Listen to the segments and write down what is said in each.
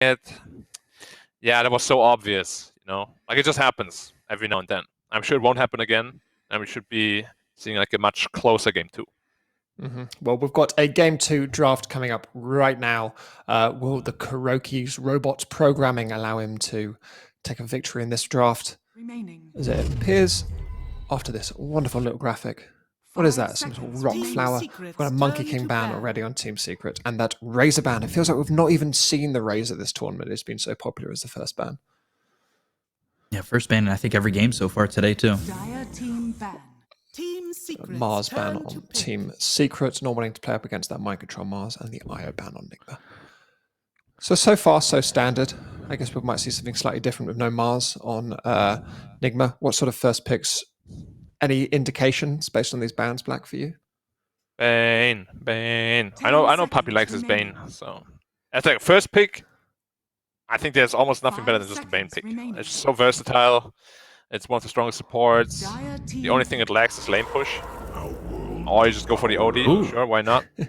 it. Yeah, that was so obvious, you know? Like, it just happens every now and then. I'm sure it won't happen again, and we should be seeing, like, a much closer game 2. Well, we've got a Game 2 draft coming up right now. Will the Kuroki's robot programming allow him to take a victory in this draft? As it appears after this wonderful little graphic. What is that? Some sort of rock flower. We've got a Monkey King ban already on Team Secret, and that Razor ban. It feels like we've not even seen the Razor this tournament. It's been so popular as the first ban. Yeah, first ban in I think every game so far today too. Mars ban on Team Secret, not wanting to play up against that Mind Control Mars, and the IO ban on Nigma. So far, so standard. I guess we might see something slightly different with no Mars on Nigma. What sort of first picks? Any indications based on these bans, Black, for you? Bane. I know Puppy likes his Bane, so as like first pick, I think there's almost nothing better than just a Bane pick. It's so versatile. It's one of the strongest supports. The only thing it lacks is lane push. Or you just go for the OD. Ooh. Sure, why not? Yeah,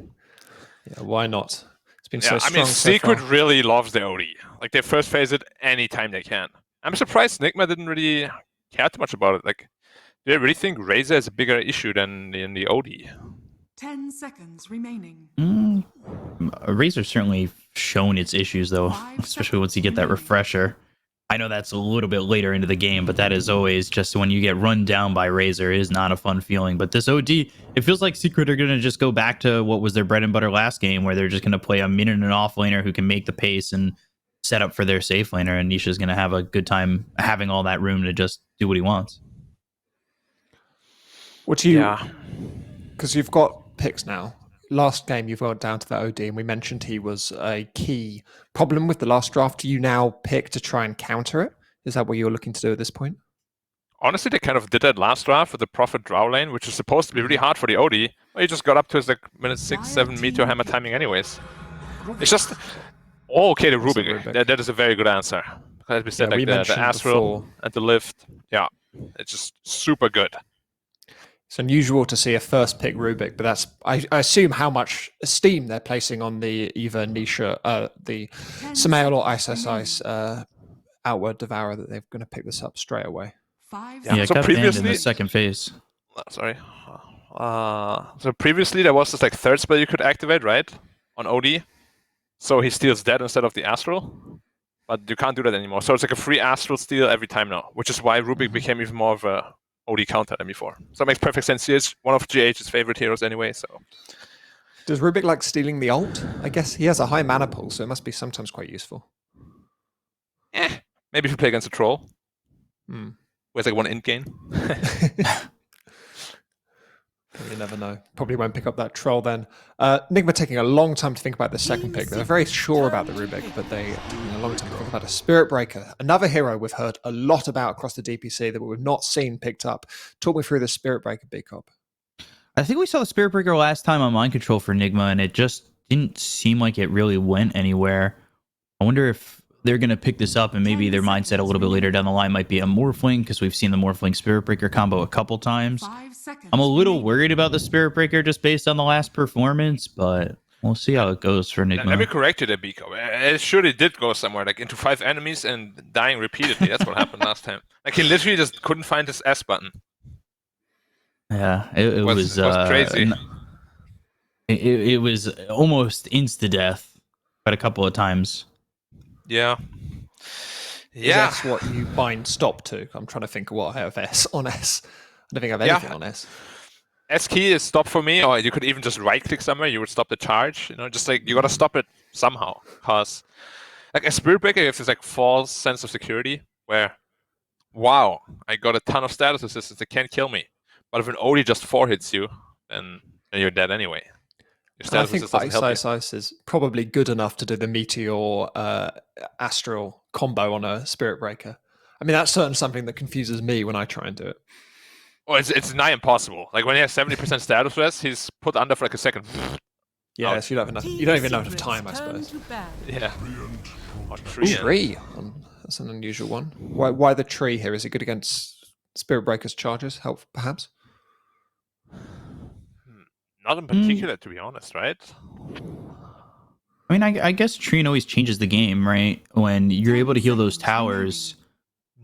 why not? It's been so strong. I mean, Secret really loves the OD. Like, they first phase it anytime they can. I'm surprised Nigma didn't really care too much about it. Like, do they really think Razor is a bigger issue than in the OD? 10 seconds remaining. Razor's certainly shown its issues, though, especially once you get that refresher. I know that's a little bit later into the game, but that is always just when you get run down by Razor is not a fun feeling. But this OD, it feels like Secret are going to just go back to what was their bread and butter last game, where they're just going to play a mid and an off laner who can make the pace and set up for their safe laner, and Nisha's going to have a good time having all that room to just do what he wants. What do you... Because you've got picks now. Last game, you've got down to the OD, and we mentioned he was a key problem with the last draft. Do you now pick to try and counter it? Is that what you're looking to do at this point? Honestly, they kind of did that last draft with the Prophet Drow lane, which is supposed to be really hard for the OD. Well, he just got up to his like minute 6-7 Meteor Hammer timing anyways. It's just... Oh, okay, the Rubik. That is a very good answer. As we said, like the Astral and the Lift. Yeah, it's just super good. It's unusual to see a first pick Rubik, but that's I assume how much esteem they're placing on the either Nisha, the Samael or Ice Outward Devourer that they're going to pick this up straight away. Yeah, so previously in the second phase. Sorry. So previously there was this like third spell you could activate, right, on OD. So he steals that instead of the Astral, but you can't do that anymore. So it's like a free Astral steal every time now, which is why Rubik became even more of a OD counter than before. So it makes perfect sense. He is one of GH's favorite heroes anyway, so... Does Rubik like stealing the ult? I guess he has a high mana pool, so it must be sometimes quite useful. Maybe if you play against a troll. Where's like one int gain. You never know. Probably won't pick up that troll then. Nigma taking a long time to think about the second pick. They're very sure about the Rubik, but they taking a long time to think about a Spirit Breaker. Another hero we've heard a lot about across the DPC that we've not seen picked up. Talk me through the Spirit Breaker, B-Cop. I think we saw the Spirit Breaker last time on Mind Control for Nigma, and it just didn't seem like it really went anywhere. I wonder if they're going to pick this up, and maybe their mindset a little bit later down the line might be a Morphling, because we've seen the Morphling Spirit Breaker combo a couple times. I'm a little worried about the Spirit Breaker just based on the last performance, but we'll see how it goes for Nigma. Let me correct you there, Biko. It surely did go somewhere, like into 5 enemies and dying repeatedly. That's what happened last time. Like, he literally just couldn't find his S button. Yeah, it was crazy. It was almost insta-death quite a couple of times. Yeah. That's what you bind stop to. I'm trying to think of what I have S on S. I don't think I have anything on S. S key is stop for me, or you could even just right click somewhere, you would stop the charge. You know, just like you gotta stop it somehow. Because like a Spirit Breaker, you have this like false sense of security where, wow, I got a ton of status resistance, they can't kill me. But if an OD just 4 hits you, then you're dead anyway. I think Ice is probably good enough to do the Meteor Astral combo on a Spirit Breaker. I mean, that's certainly something that confuses me when I try and do it. Oh, it's nigh impossible. Like when he has 70% status rest, he's put under for like a second. Yeah, so you don't even have enough time, I suppose. Yeah. Tree. That's an unusual one. Why the tree here? Is it good against Spirit Breaker's charges? Help, perhaps? Not in particular, to be honest, right? I mean, I guess Trine always changes the game, right? When you're able to heal those towers,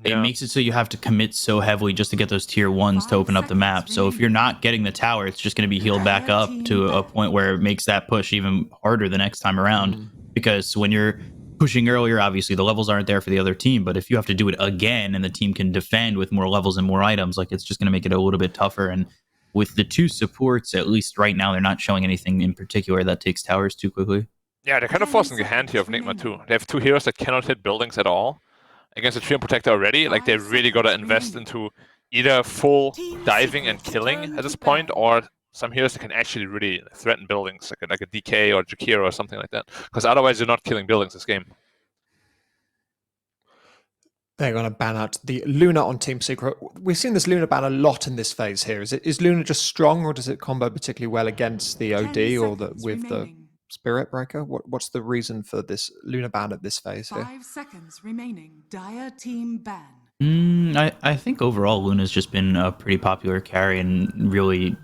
it makes it so you have to commit so heavily just to get those tier 1s to open up the map. So if you're not getting the tower, it's just going to be healed back up to a point where it makes that push even harder the next time around. Because when you're pushing earlier, obviously the levels aren't there for the other team, but if you have to do it again and the team can defend with more levels and more items, like it's just going to make it a little bit tougher. And with the 2 supports, at least right now, they're not showing anything in particular that takes towers too quickly. Yeah, they're kind of forcing a hand here of Nigma too. They have 2 heroes that cannot hit buildings at all against a Treant Protector already. Like, they really got to invest into either full diving and killing at this point, or some heroes that can actually really threaten buildings, like a DK or Jakiro or something like that. Because otherwise, you're not killing buildings this game. They're going to ban out the Luna on Team Secret. We've seen this Luna ban a lot in this phase here. Is Luna just strong, or does it combo particularly well against the OD or with the Spirit Breaker? What's the reason for this Luna ban at this phase here? 5 seconds remaining. Dire team ban. I think overall Luna's just been a pretty popular carry and really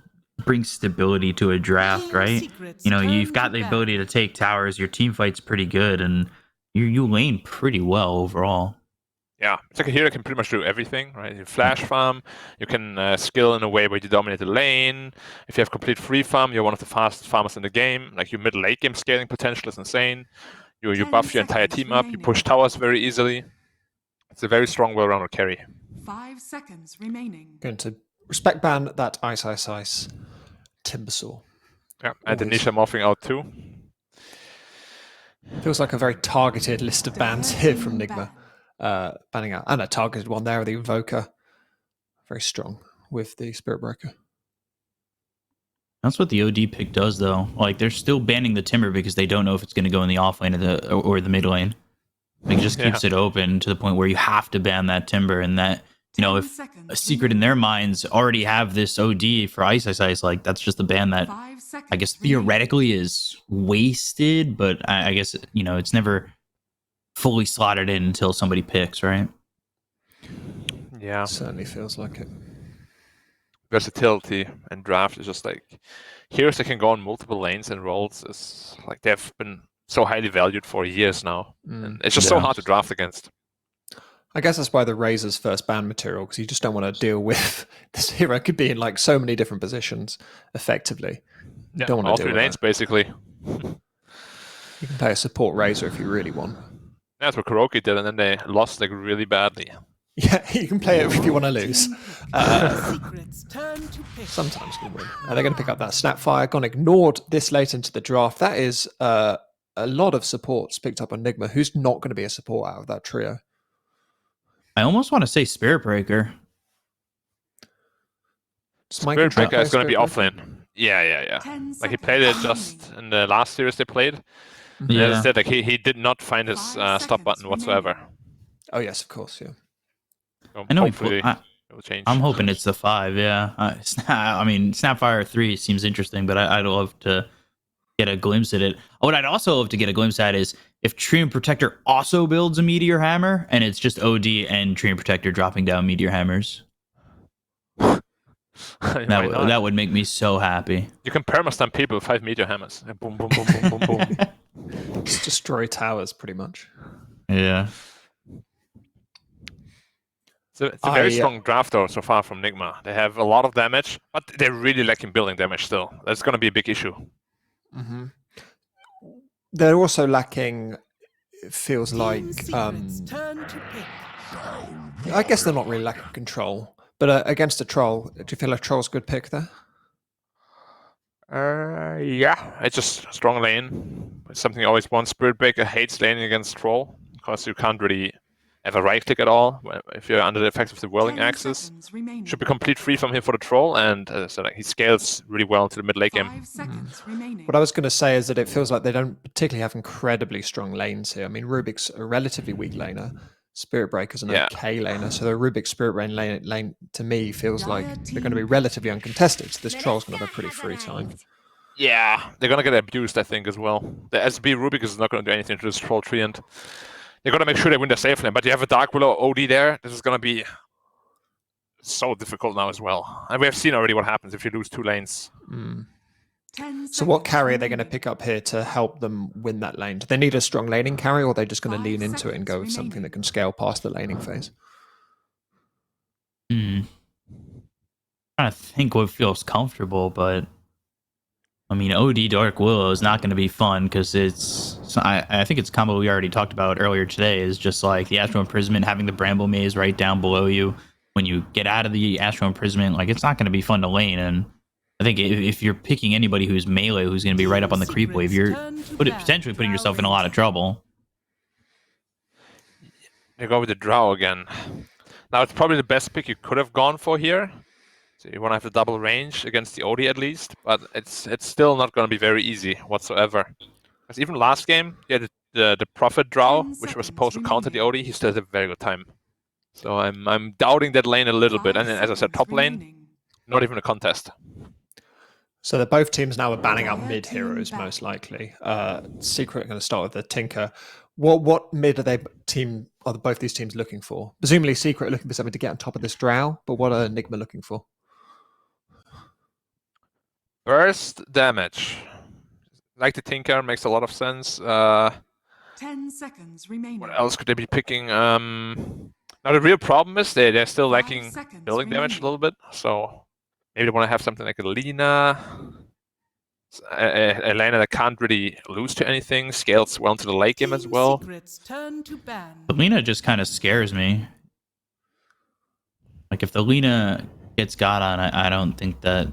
brings stability to a draft, right? You know, you've got the ability to take towers, your team fight's pretty good, and you lane pretty well overall. Yeah, it's like a hero that can pretty much do everything, right? You flash farm, you can skill in a way where you dominate the lane. If you have complete free farm, you're one of the fastest farmers in the game. Like, your mid-late game scaling potential is insane. You buff your entire team up, you push towers very easily. It's a very strong, well-rounded carry. 5 seconds remaining. Going to respect ban that Ice Timbersaw. Yeah, and the Nisha morphing out too. Feels like a very targeted list of bans here from Nigma. Banning out, and a targeted one there, the Invoker. Very strong with the Spirit Breaker. That's what the OD pick does, though. Like, they're still banning the Timber because they don't know if it's going to go in the off lane or the mid lane. Like, it just keeps it open to the point where you have to ban that Timber, and that, you know, if a Secret in their minds already have this OD for Ice, like, that's just a ban that I guess theoretically is wasted, but I guess, you know, it's never fully slotted in until somebody picks, right? Yeah. Certainly feels like it. Versatility and draft is just like, heroes that can go on multiple lanes and roles is like, they've been so highly valued for years now. And it's just so hard to draft against. I guess that's why the Razor's first ban material, because you just don't want to deal with this hero could be in like so many different positions effectively. You don't want to all deal 3 with lanes that. basically. You can play a support Razor if you really want. That's what Kuroki did, and then they lost like really badly. Yeah, you can play it if you want to lose. Sometimes you win. And they're going to pick up that Snapfire. Gone ignored this late into the draft. That is a lot of supports picked up on Nigma. Who's not going to be a support out of that trio? I almost want to say Spirit Breaker. Spirit Breaker is going to be offlane. Yeah. Like, he played it just in the last series they played. Yeah. Instead, like, he did not find his stop button whatsoever. Oh yes, of course, yeah. So I know hopefully it will change. I'm hoping it's the 5, yeah. I mean, Snapfire 3 seems interesting, but I'd love to get a glimpse at it. What I'd also love to get a glimpse at is if Treant Protector also builds a Meteor Hammer, and it's just OD and Treant Protector dropping down Meteor Hammers. That would make me so happy. You can perma-stun people with 5 Meteor Hammers. Boom, boom, boom, boom, boom, boom. Just destroy towers, pretty much. Yeah. So it's a very strong draft, though, so far from Nigma. They have a lot of damage, but they're really lacking building damage still. That's going to be a big issue. Mm-hmm. They're also lacking, it feels like, I guess they're not really lacking control, but against a troll, do you feel like troll's a good pick there? Yeah, it's just a strong lane. It's something I always want. Spirit Breaker hates laning against troll, because you can't really ever right-click at all if you're under the effects of the whirling axis. Should be complete free from him for the troll, and so like, he scales really well into the mid-late game. What I was going to say is that it feels like they don't particularly have incredibly strong lanes here. I mean, Rubik's a relatively weak laner. Spirit Breaker's an okay laner, so the Rubik Spirit Rain lane to me feels like they're going to be relatively uncontested, so this troll's going to have a pretty free time. Yeah, they're going to get abused, I think, as well. The SB Rubik is not going to do anything to this troll treant. They're going to make sure they win their safe lane, but you have a Dark Willow OD there. This is going to be so difficult now as well. And we have seen already what happens if you lose 2 lanes. 10 So what seconds carry are they going to remaining. pick up here to help them win that lane? Do they need a strong laning carry, or are they just going to 5 lean into it and go with seconds something that remaining. can scale past the laning phase? Trying to think what feels comfortable, but I mean, OD Dark Willow is not going to be fun because I think it's a combo we already talked about earlier today. Is just like the Astral Imprisonment, having the Bramble Maze right down below you. When you get out of the Astral Imprisonment, like it's not going to be fun to lane. And I think if you're picking anybody who's melee, who's going to be right up on the creep wave, you're potentially putting yourself in a lot of trouble. You go with the Drow again. Now it's probably the best pick you could have gone for here. So you want to have the double range against the OD at least, but it's still not going to be very easy whatsoever. Because even last game, you had the Prophet Drow, 10 which was seconds supposed to counter the OD. remaining. He still had a very good time. So I'm doubting that lane a little bit. 5 And then, as I said, seconds top lane, remaining. not even a contest. So the both teams now are banning up Dire mid team heroes ban. most likely. Secret going to start with the Tinker. What mid are both these teams looking for? Presumably Secret are looking for something to get on top of this Drow, but what are Nigma looking for? Burst damage. Like the Tinker, makes a lot of sense. 10 seconds remaining. What else could they be picking? Now the real problem is they're still 5 lacking seconds building damage a remaining. little bit. So maybe they want to have something like a Lina. A laner that can't really lose to anything, scales well into the late game as Team well. Secrets turn to ban. The Lina just kind of scares me. Like if the Lina gets got on, I don't think that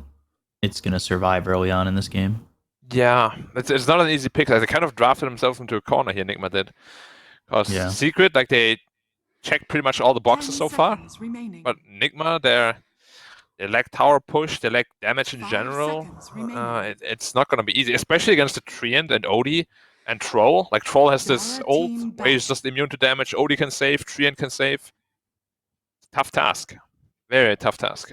it's gonna survive early on in this game. Yeah, it's not an easy pick. They kind of drafted themselves into a corner here, Nigma did. Because Yeah. Secret, like they checked pretty much all the 10 boxes so far. seconds remaining. But Nigma, they lack tower push, they lack damage in 5 general. seconds remaining. It's not going to be easy, especially against the Treant and Odie and Troll. Like Troll has this Dire ult team where he's ban. just immune to damage. Odie can save, Treant can save. Tough task. Very tough task.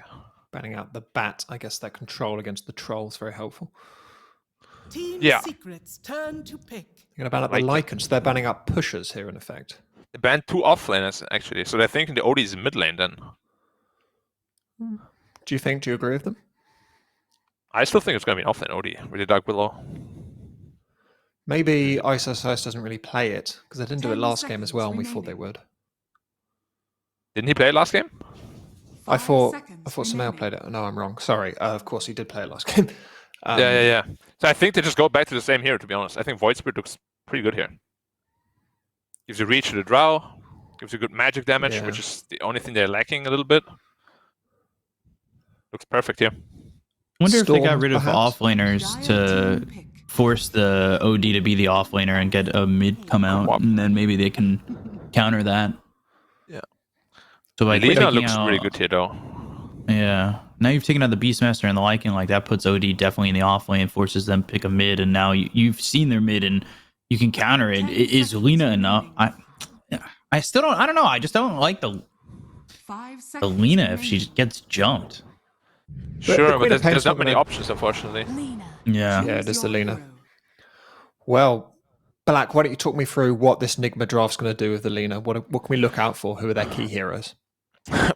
Banning out the Bat, I guess that control against the Troll is very helpful. Team Yeah. Secrets turn to pick. You're going to ban out Like the it. Lycans. They're banning up pushers here in effect. They banned 2 offlaners actually, so they're thinking the Odie is in mid lane then. Do you agree with them? I still think it's going to be an offlane Odie with the Dark Willow. Maybe CIS doesn't really play it because they didn't do it 10 last game as well, and we seconds thought they would. Didn't he play it last game? I 5 thought seconds Sumail remaining. played it. No, I'm wrong. Sorry. Of course, he did play it last game. Yeah. So I think they just go back to the same here, to be honest. I think Void Spirit looks pretty good here. Gives you reach to the Drow, gives you good magic damage, Yeah. which is the only thing they're lacking a little bit. Looks perfect here. I wonder if they got Storm, rid of perhaps? offlaners Dire to team pick. force the OD to be the offlaner and get a mid come out, Swap. and then maybe they can counter that. Yeah. So like Lina taking looks out, really good here, though. Yeah. Now you've taken out the Beastmaster and the Lycan, like that puts OD definitely in the off lane, forces them to pick a mid, and now you've seen their mid and you can counter it. 10 Is seconds Lina enough? remaining. I still don't. I don't know. I just don't like the 5 the seconds Lina if she remaining. gets jumped. Sure, but Queen of there's Pain's not not many gonna- options, unfortunately. Lina. Yeah. Yeah, it Choose is the your Lina. hero. Well, Black, why don't you talk me through what this Nigma draft's going to do with the Lina? What can we look out for? Who are their key heroes?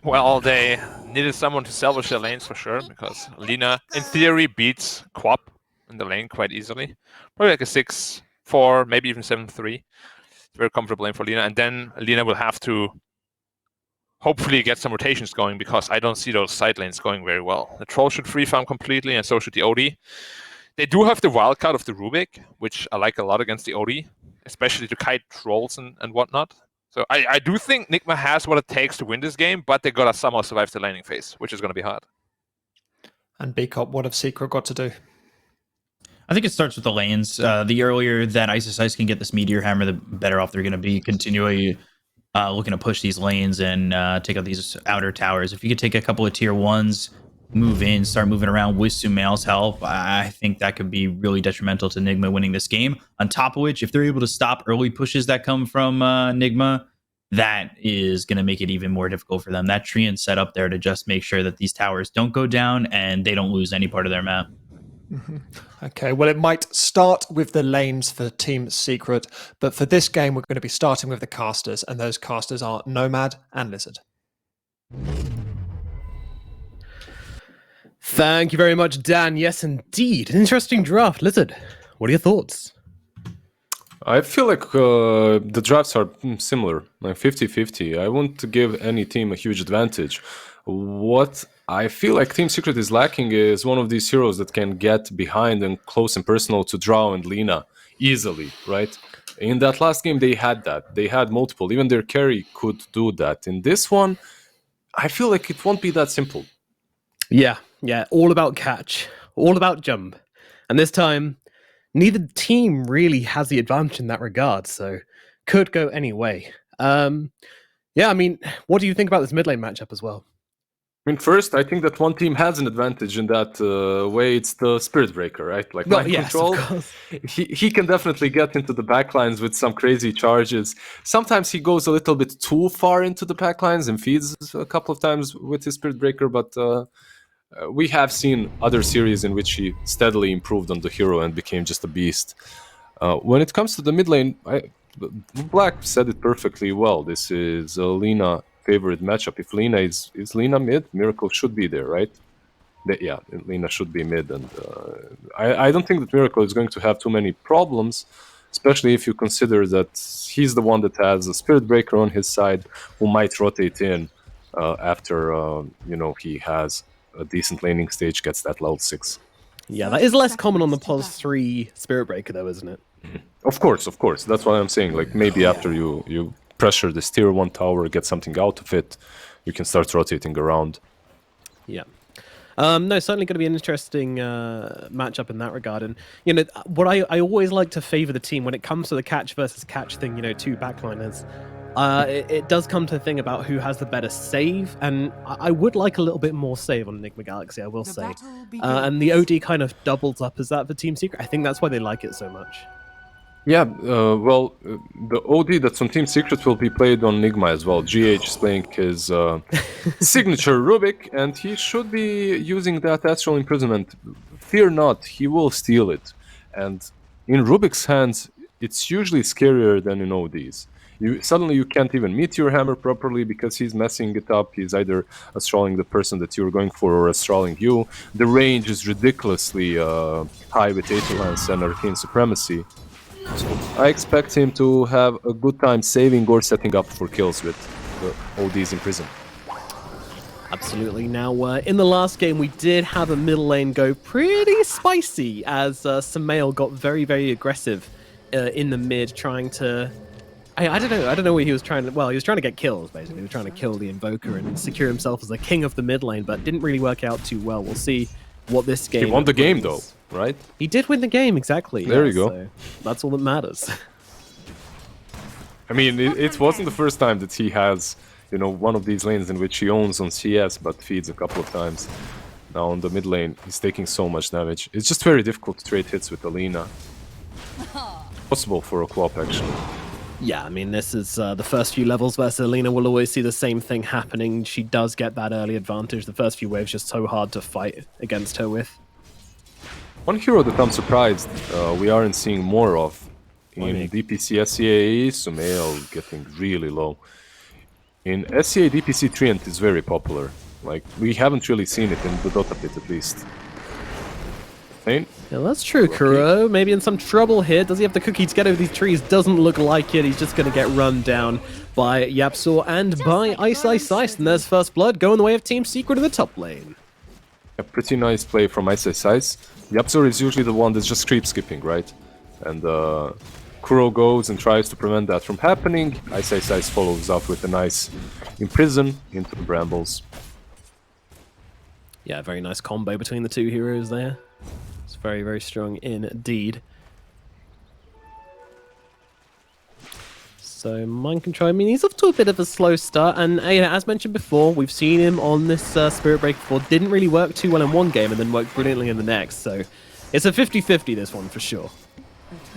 Well, they needed someone to salvage their lanes for sure, because Lina, in theory, beats Quap in the lane quite easily. Probably like a 6-4, maybe even 7-3. It's a very comfortable lane for Lina. And then Lina will have to hopefully get some rotations going, because I don't see those side lanes going very well. The Troll should free farm completely, and so should the OD. They do have the wildcard of the Rubik, which I like a lot against the OD, especially to kite Trolls and whatnot. So I do think Nigma has what it takes to win this game, but they gotta somehow survive the laning phase, which is gonna be hard. And Bcop, what have Secret got to do? I think it starts with the lanes. The earlier that ISIS can get this Meteor Hammer, the better off they're going to be continually looking to push these lanes and take out these outer towers. If you could take a couple of tier 1s, move in, start moving around with Sumail's help, I think that could be really detrimental to Nigma winning this game. On top of which, if they're able to stop early pushes that come from Nigma, that is going to make it even more difficult for them. That Treant set up there to just make sure that these towers don't go down and they don't lose any part of their map. Okay, well, it might start with the lanes for Team Secret, but for this game, we're going to be starting with the casters, and those casters are Nomad and Lizard. Thank you very much, Dan. Yes, indeed. An interesting draft. Lizard, what are your thoughts? I feel like the drafts are similar, like 50-50. I won't give any team a huge advantage. What I feel like Team Secret is lacking is one of these heroes that can get behind and close and personal to Drow and Lina easily, right? In that last game, they had that. They had multiple. Even their carry could do that. In this one, I feel like it won't be that simple. Yeah, all about catch, all about jump. And this time, neither team really has the advantage in that regard, so could go any way. Yeah, I mean, what do you think about this mid lane matchup as well? I mean, first, I think that one team has an advantage in that way. It's the Spirit Breaker, right? Like Mind Control. Of course. He can definitely get into the backlines with some crazy charges. Sometimes he goes a little bit too far into the backlines and feeds a couple of times with his Spirit Breaker, but we have seen other series in which he steadily improved on the hero and became just a beast. When it comes to the mid lane, Black said it perfectly well. This is a Lina favorite matchup. If Lina is Lina mid, Miracle should be there, right? Yeah, Lina should be mid, and I don't think that Miracle is going to have too many problems, especially if you consider that he's the one that has a Spirit Breaker on his side who might rotate in after he has a decent laning stage, gets that level 6. Yeah, that is less common on the POS 3 Spirit Breaker, though, isn't it? Of course. That's what I'm saying. Like, maybe after you pressure this tier 1 tower, get something out of it, you can start rotating around. Yeah. No, certainly going to be an interesting matchup in that regard. And, what I always like to favor the team when it comes to the catch versus catch thing, two backliners. It does come to the thing about who has the better save, and I would like a little bit more save on Nigma Galaxy, I will say. And the OD kind of doubles up as that for Team Secret. I think that's why they like it so much. Yeah, the OD that's on Team Secret will be played on Nigma as well. GH is playing his signature Rubik, and he should be using that Astral Imprisonment. Fear not, he will steal it. And in Rubik's hands, it's usually scarier than in ODs. Suddenly you can't even meet your hammer properly because he's messing it up. He's either astraling the person that you're going for or astraling you. The range is ridiculously high with Aether Lance and Arcane Supremacy. So I expect him to have a good time saving or setting up for kills with the ODs in prison. Absolutely. Now, in the last game, we did have a middle lane go pretty spicy as Samael got very, very aggressive in the mid, trying to... I don't know what he was trying to... Well, he was trying to get kills, basically. He was trying to kill the Invoker and secure himself as the king of the mid lane, but didn't really work out too well. We'll see what this game... He won the game, though, right? He did win the game, exactly. There you go. So that's all that matters. I mean, it wasn't the first time that he has, one of these lanes in which he owns on CS, but feeds a couple of times. Now on the mid lane, he's taking so much damage. It's just very difficult to trade hits with Alina. Possible for a co-op, actually. Yeah, I mean, this is the first few levels versus Alina. We'll always see the same thing happening. She does get that early advantage. The first few waves just so hard to fight against her with. One hero that I'm surprised we aren't seeing more of in DPC SCA is Sumail getting really low. In SCA, DPC Treant is very popular. Like, we haven't really seen it in the Dota pit, at least. Fane? Yeah, that's true, Kuro. Maybe in some trouble here. Does he have the cookie to get over these trees? Doesn't look like it. He's just going to get run down by Yapsor and by Ice. And there's first blood going the way of Team Secret in the top lane. A pretty nice play from Ice. Yapsor is usually the one that's just creep skipping, right? And Kuro goes and tries to prevent that from happening. Ice follows up with a nice Imprison into the brambles. Yeah, very nice combo between the two heroes there. It's very, very strong indeed. So, Mind Control, I mean, he's off to a bit of a slow start, and as mentioned before, we've seen him on this Spirit Break before. Didn't really work too well in one game, and then worked brilliantly in the next, so it's a 50-50, this one, for sure.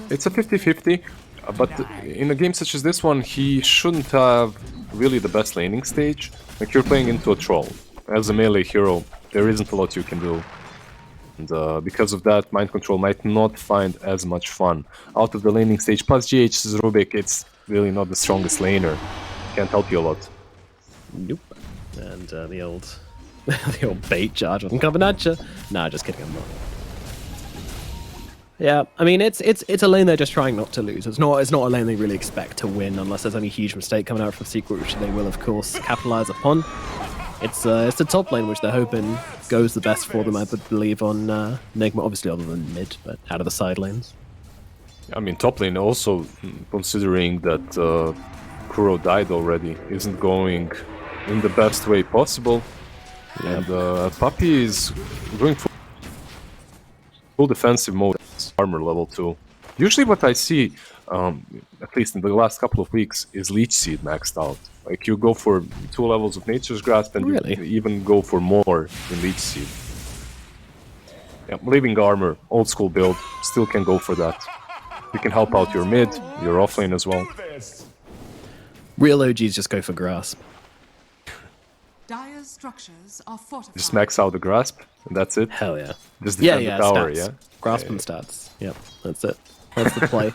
It's a 50-50, but in a game such as this one, he shouldn't have really the best laning stage. Like, you're playing into a troll. As a melee hero, there isn't a lot you can do. And because of that, Mind Control might not find as much fun out of the laning stage. Plus GH's Rubik, it's really not the strongest laner. Can't help you a lot. Nope. And the old The old bait charge. I'm coming at you. Nah, just kidding. I'm not. Yeah, I mean it's a lane they're just trying not to lose. It's not a lane they really expect to win unless there's any huge mistake coming out from Secret, which they will of course capitalize upon. It's the top lane which they're hoping goes the best for them, I believe, on Nigma, obviously other than mid, but out of the side lanes. I mean, top lane also, considering that Kuro died already, isn't going in the best way possible. And Puppy is going full defensive mode, armor level 2. Usually what I see, at least in the last couple of weeks, is Leech Seed maxed out. Like, you go for 2 levels of Nature's Grasp, and Really? you even go for more in Leech Seed. Yeah, Living Armor, old school build, still can go for that. You can help out your mid, your offlane as well. Real OGs just go for grasp. Dire's structures are fortified. Just max out the Grasp, and that's it. Hell yeah. Just defend Yeah, the tower, stats. yeah? Grasp and stats. Yep, that's it. That's the play.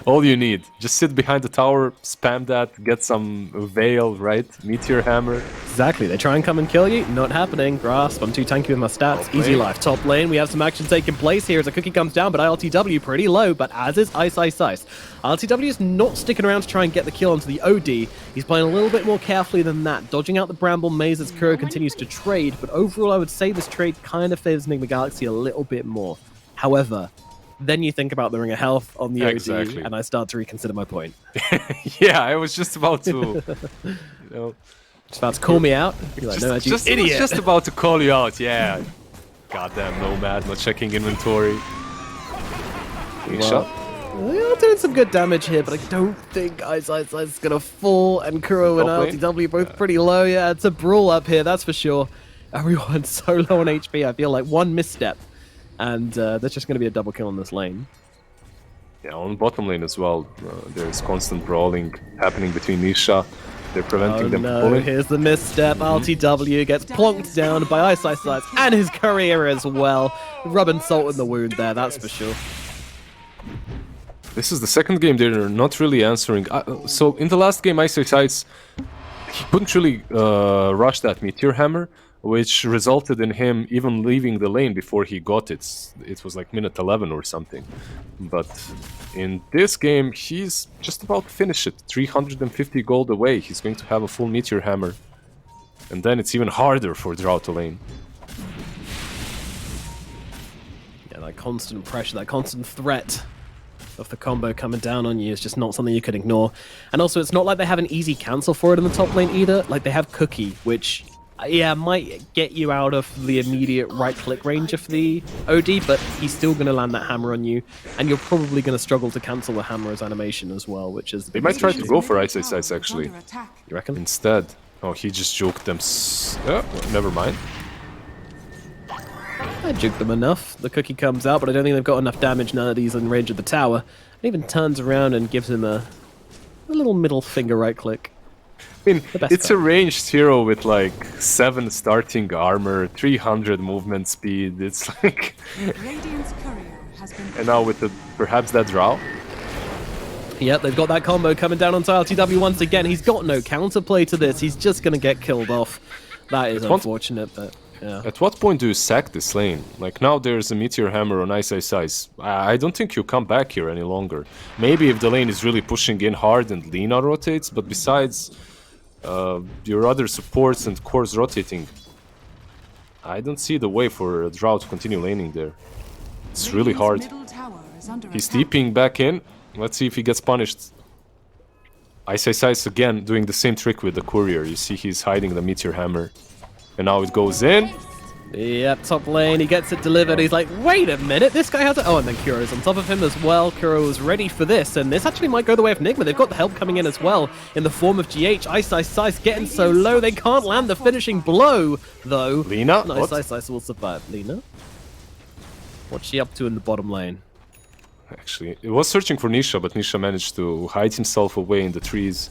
All you need, just sit behind the tower, spam that, get some Veil, right? Meteor Hammer. Exactly, they try and come and kill you. Not happening. Grasp, I'm too tanky with my stats. Top Easy lane. life. Top lane, we have some action taking place here as a cookie comes down, but ILTW pretty low, but as is Ice. ILTW is not sticking around to try and get the kill onto the OD. He's playing a little bit more carefully than that, dodging out the Bramble Maze as Kuro continues to trade, but overall I would say this trade kind of favors Nigma Galaxy a little bit more. However, then you think about the Ring of Health on the OD, Exactly. and I start to reconsider my point. Yeah, I was just about to, you know, Just about to call me out. You're like, no, just, you just, idiot. I was just about to call you out, yeah. Goddamn Nomad, not checking inventory. Clean shot. We're doing some good damage here, but I don't think Ice is gonna fall, and Kuro and Top lane? ILTW both pretty low. Yeah, it's a brawl up here, that's for sure. Everyone's so low on HP, I feel like one misstep, and there's just gonna be a double kill on this lane. Yeah, on bottom lane as well, there's constant brawling happening between Nisha. They're preventing Oh them no, from pulling. here's the misstep. ILTW gets plonked down by Ice and his career as well. Rubbing salt in the wound there, that's for sure. This is the second game they're not really answering. So in the last game, Ice, he couldn't really rush that Meteor Hammer, which resulted in him even leaving the lane before he got it. It was like minute 11 or something. But in this game, he's just about to finish it. 350 gold away. He's going to have a full Meteor Hammer. And then it's even harder for Drow to lane. Yeah, that constant pressure, that constant threat of the combo coming down on you is just not something you can ignore. And also, it's not like they have an easy cancel for it in the top lane either. Like, they have Cookie, which, yeah, might get you out of the immediate right-click range of the OD, but he's still going to land that hammer on you, and you're probably going to struggle to cancel the hammer's animation as well, which is... They might try to go for Ice actually. You reckon? Instead. Oh, he just juked them. Well, never mind. I juked them enough. The Cookie comes out, but I don't think they've got enough damage now that he's in range of the tower. And even turns around and gives him a little middle finger right-click. I mean, The best it's a card. ranged hero with like 7 starting armor, 300 movement speed. It's like, Radiant's courier has been and now with the perhaps that Drow. Yep, they've got that combo coming down onto ILTW once again. He's got no counterplay to this. He's just going to get killed off. That is unfortunate, but yeah. At what point do you sack this lane? Like now there's a Meteor Hammer on Ice. I don't think you come back here any longer. Maybe if the lane is really pushing in hard and Lina rotates, but besides your other supports and cores rotating, I don't see the way for a Drow to continue laning there. It's really hard. middle tower is under He's attack. TPing back in. Let's see if he gets punished. Ice again doing the same trick with the courier. You see he's hiding the Meteor Hammer. And now it goes in. Yep, top lane, he gets it delivered. He's like, wait a minute, this guy has it. Oh, and then Kuro's on top of him as well. Kuro is ready for this, and this actually might go the way of Nigma. They've got the help coming in as well in the form of GH. Ice getting so low, they can't land the finishing blow, though. Lina? Nice, What? Ice will survive. Lina? What's she up to in the bottom lane? Actually, it was searching for Nisha, but Nisha managed to hide himself away in the trees.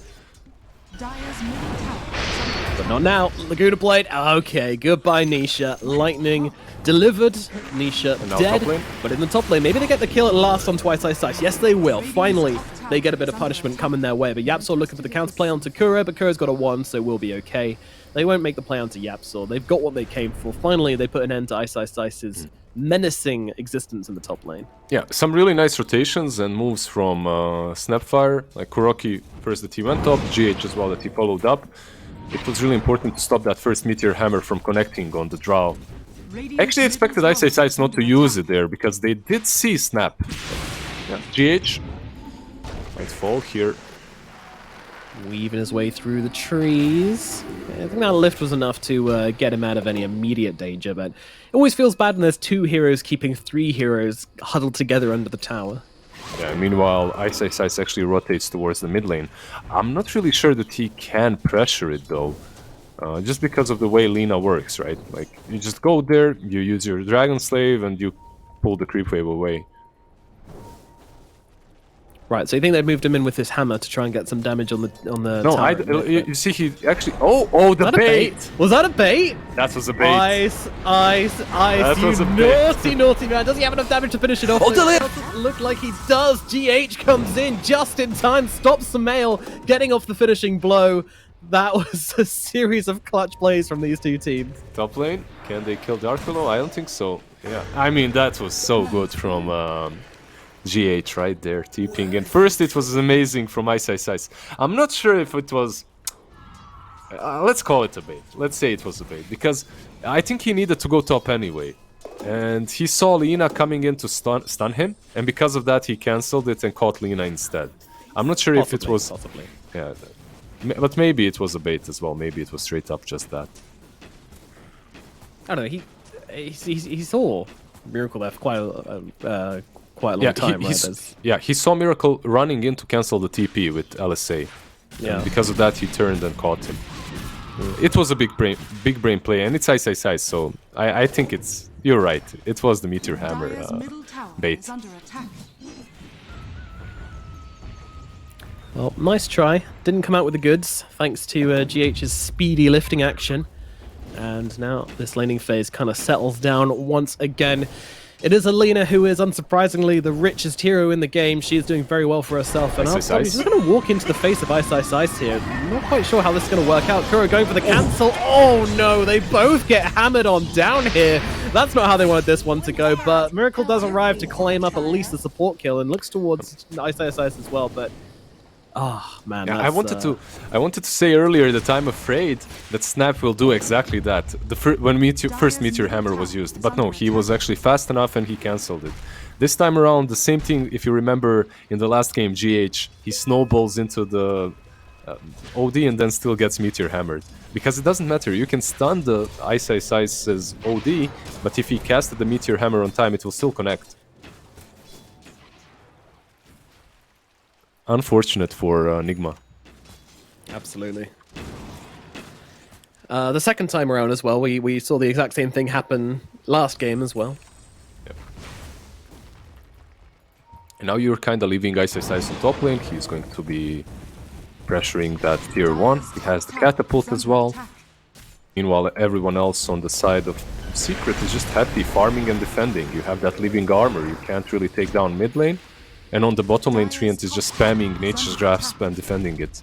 Dire's middle tower is under But not now. Laguna Blade. Okay, goodbye, Nisha. Lightning delivered. Nisha now dead, top lane? but in the top lane, maybe they get the kill at last on Twice Ice. Yes, they will. Finally, they get a bit of punishment coming their way. But Yapsor looking for the counterplay onto Kura, but Kura's got a 1, so we'll be okay. They won't make the play onto Yapsor. They've got what they came for. Finally, they put an end to Ice's menacing existence in the top lane. Yeah, some really nice rotations and moves from Snapfire. Like Kuroki first that he went up, GH as well that he followed up. It was really important to stop that first Meteor Hammer from connecting on the draw. Actually, I expected Ice not to use it there, because they did see Snap. Yeah, GH might fall here. Weaving his way through the trees. I think that lift was enough to get him out of any immediate danger, but it always feels bad when there's 2 heroes keeping 3 heroes huddled together under the tower. Yeah, meanwhile, Ice actually rotates towards the mid lane. I'm not really sure that he can pressure it, though. Just because of the way Lina works, right? Like, you just go there, you use your Dragon Slave, and you pull the creep wave away. Right, so you think they moved him in with this hammer to try and get some damage on the No, tower? you see, he actually... Oh, the Was that a bait! Was that a bait? That was a bait. Ice, That you was a bait. naughty, naughty man. Does he have enough damage to finish it off? Oh, the It doesn't look like he does. GH comes in just in time, stops the mail, getting off the finishing blow. That was a series of clutch plays from these 2 teams. Top lane, can they kill Dark Willow? I don't think so. Yeah, I mean, that was so good from GH right there, TPing. And first it was amazing from Ice. I'm not sure if it was... let's call it a bait. Let's say it was a bait, because I think he needed to go top anyway. And he saw Lina coming in to stun him, and because of that he cancelled it and caught Lina instead. I'm not sure if it was... Possibly. Yeah, but maybe it was a bait as well. Maybe it was straight up just that. I don't know, he saw Miracle there for quite a long time, right? Yeah, he saw Miracle running in to cancel the TP with LSA. Yeah. And because of that, he turned and caught him. It was a big brain play, and it's Ice, so I think it's... You're right, it was the Meteor Hammer bait. Well, nice try. Didn't come out with the goods, thanks to GH's speedy lifting action. And now this laning phase kind of settles down once again. It is Alina who is, unsurprisingly, the richest hero in the game. She is doing very well for herself. And Ice. she's going to walk into the face of Ice here. I'm not quite sure how this is going to work out. Kuro going for the cancel. Oh no, they both get hammered on down here. That's not how they wanted this one to go. But Miracle does arrive to claim up at least the support kill and looks towards Ice as well. But oh man, Yeah, I wanted to say earlier that I'm afraid that Snap will do exactly that. When first Meteor Hammer was used, but no, he was actually fast enough and he cancelled it. This time around, the same thing. If you remember in the last game, GH, he snowballs into the OD and then still gets Meteor Hammered, because it doesn't matter. You can stun the Ice's OD, but if he casted the Meteor Hammer on time, it will still connect. Unfortunate for Nigma. Absolutely. The second time around as well, we saw the exact same thing happen last game as well. Yep. And now you're kind of leaving Ice on top lane. He's going to be pressuring that tier 1. He has the catapult as well. Meanwhile, everyone else on the side of Secret is just happy farming and defending. You have that living armor. You can't really take down mid lane. And on the bottom lane, Treant is just spamming Nature's Grasp and defending it.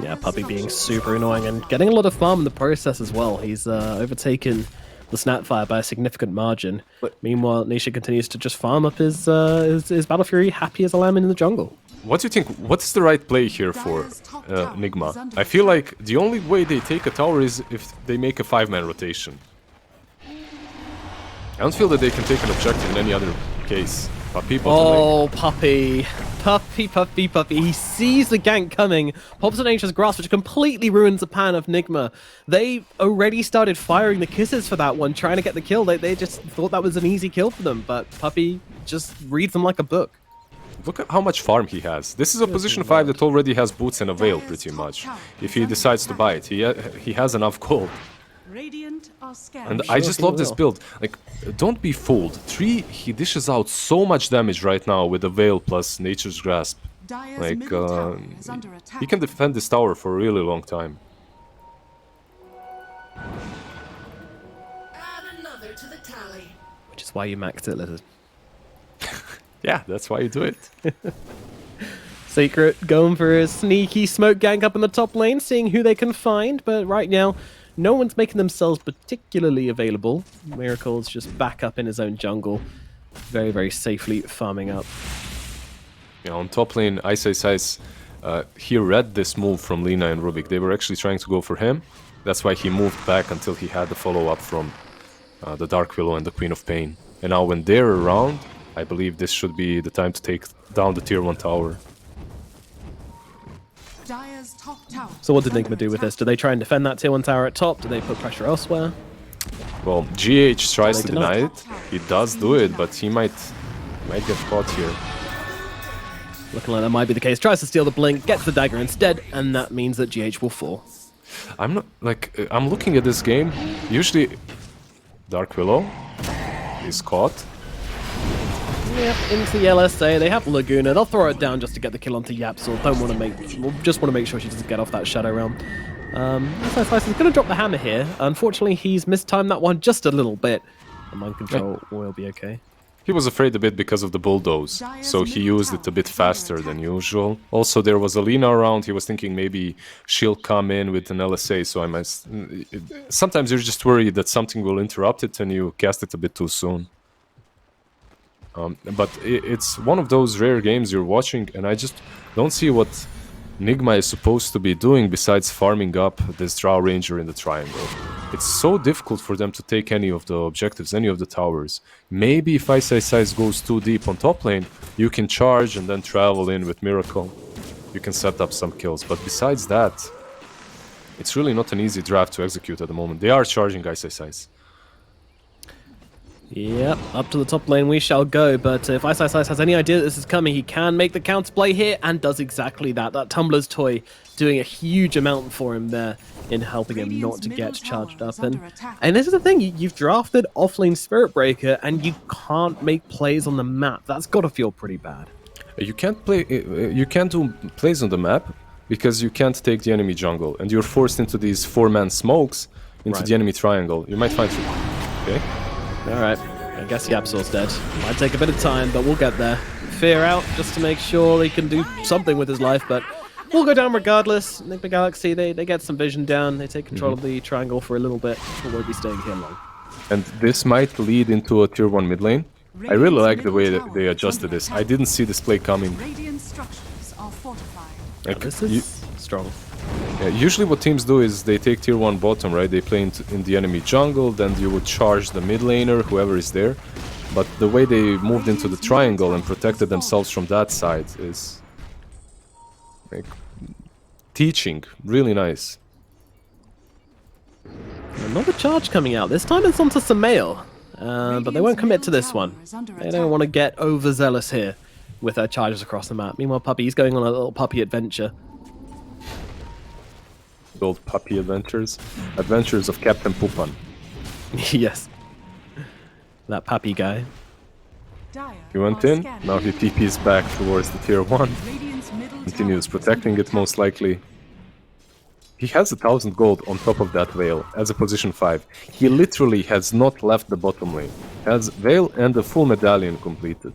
Yeah, Puppey being super annoying and getting a lot of farm in the process as well. He's overtaken the Snapfire by a significant margin. Meanwhile, Nisha continues to just farm up his Battle Fury, happy as a lamb in the jungle. What do you think? What's the right play here for Nigma? I feel like the only way they take a tower is if they make a 5-man rotation. I don't feel that they can take an objective in any other case. Puppey, oh, Puppey. Puppey. He sees the gank coming, pops an Nature's Grasp, which completely ruins the plan of Nigma. They already started firing the kisses for that one, trying to get the kill. They just thought that was an easy kill for them, but Puppey just reads them like a book. Look at how much farm he has. This is a position 5 that already has boots and a veil, pretty much. If he decides to buy it, he has enough gold. And I just love this build. Like, don't be fooled. 3, he dishes out so much damage right now with the Veil plus Nature's Grasp. Like, he can defend this tower for a really long time. That's why you maxed it, Lizard. Yeah, that's why you do it. Secret going for a sneaky smoke gank up in the top lane, seeing who they can find, but right now, no one's making themselves particularly available. Miracle's just back up in his own jungle, very, very safely farming up. Yeah, on top lane, CIS, he read this move from Lina and Rubik. They were actually trying to go for him. That's why he moved back until he had the follow-up from the Dark Willow and the Queen of Pain. And now when they're around, I believe this should be the time to take down the tier 1 tower. Dire's top tower So what did is under Nigma do with attack. this? Do they try and defend that tier 1 tower at top? Do they put pressure elsewhere? Well, GH tries to They deny deny it. He does do it, but he might get caught here. Looking like that might be the case. Tries to steal the blink, gets the dagger instead, and that means that GH will fall. I'm not like I'm looking at this game. Usually, Dark Willow is caught. Yep, into the LSA. They have Laguna. They'll throw it down just to get the kill onto Yapsel. Just want to make sure she doesn't get off that Shadow Realm. CIS is going to drop the hammer here. Unfortunately, he's mistimed that one just a little bit. The mind control will be okay. He was afraid a bit because of the bulldoze, so he used it a bit faster than usual. Also, there was a Lina around. He was thinking maybe she'll come in with an LSA, so I must... Sometimes you're just worried that something will interrupt it and you cast it a bit too soon. But it's one of those rare games you're watching, and I just don't see what Nigma is supposed to be doing besides farming up this Drow Ranger in the triangle. It's so difficult for them to take any of the objectives, any of the towers. Maybe if CIS goes too deep on top lane, you can charge and then travel in with Miracle. You can set up some kills, but besides that, it's really not an easy draft to execute at the moment. They are charging CIS. Yep, up to the top lane we shall go, but if CIS has any idea that this is coming, he can make the counterplay here, and does exactly that. That Tumbler's Toy doing a huge amount for him there in helping him not to get charged up. And this is the thing, you've drafted offlane Spirit Breaker, and you can't make plays on the map. That's got to feel pretty bad. You can't do plays on the map because you can't take the enemy jungle, and you're forced into these 4-man smokes into the enemy triangle. You might find... Okay. Alright, I guess Yapsor's dead. Might take a bit of time, but we'll get there. Fear out, just to make sure he can do something with his life, but we'll go down regardless. Nigma Galaxy, they get some vision down, they take control of the triangle for a little bit, but won't be staying here long. And this might lead into a tier 1 mid lane. I really like the way that they adjusted this. I didn't see this play coming. Radiant structures are fortified. Like, This is strong. usually what teams do is they take tier 1 bottom, right? They play in the enemy jungle, then you would charge the mid laner, whoever is there. But the way they moved into the triangle and protected themselves from that side is... like, teaching. Really nice. Another charge coming out. This time it's onto Samael. But they won't commit to this one. They don't want to get overzealous here with their charges across the map. Meanwhile, Puppy's going on a little puppy adventure. Old puppy adventures. Adventures of Captain Pupan. Yes. That puppy guy. He went in, now he TP's back towards the tier 1. Continues protecting it most likely. He has 1,000 gold on top of that Veil as a position 5. He literally has not left the bottom lane. Has Veil and a full medallion completed.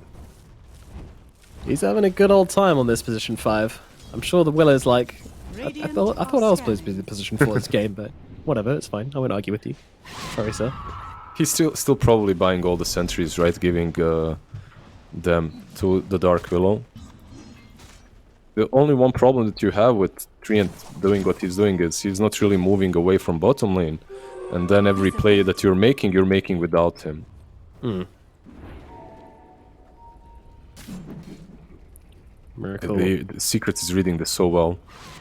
He's having a good old time on this position 5. I'm sure the Willow's like... I thought I was supposed to be in position 4 this game, but whatever, it's fine. I won't argue with you. Sorry, sir. He's still probably buying all the sentries, right? Giving them to the Dark Willow. The only one problem that you have with Treant doing what he's doing is he's not really moving away from bottom lane. And then every play that you're making without him. Miracle. The Secret is reading this so well.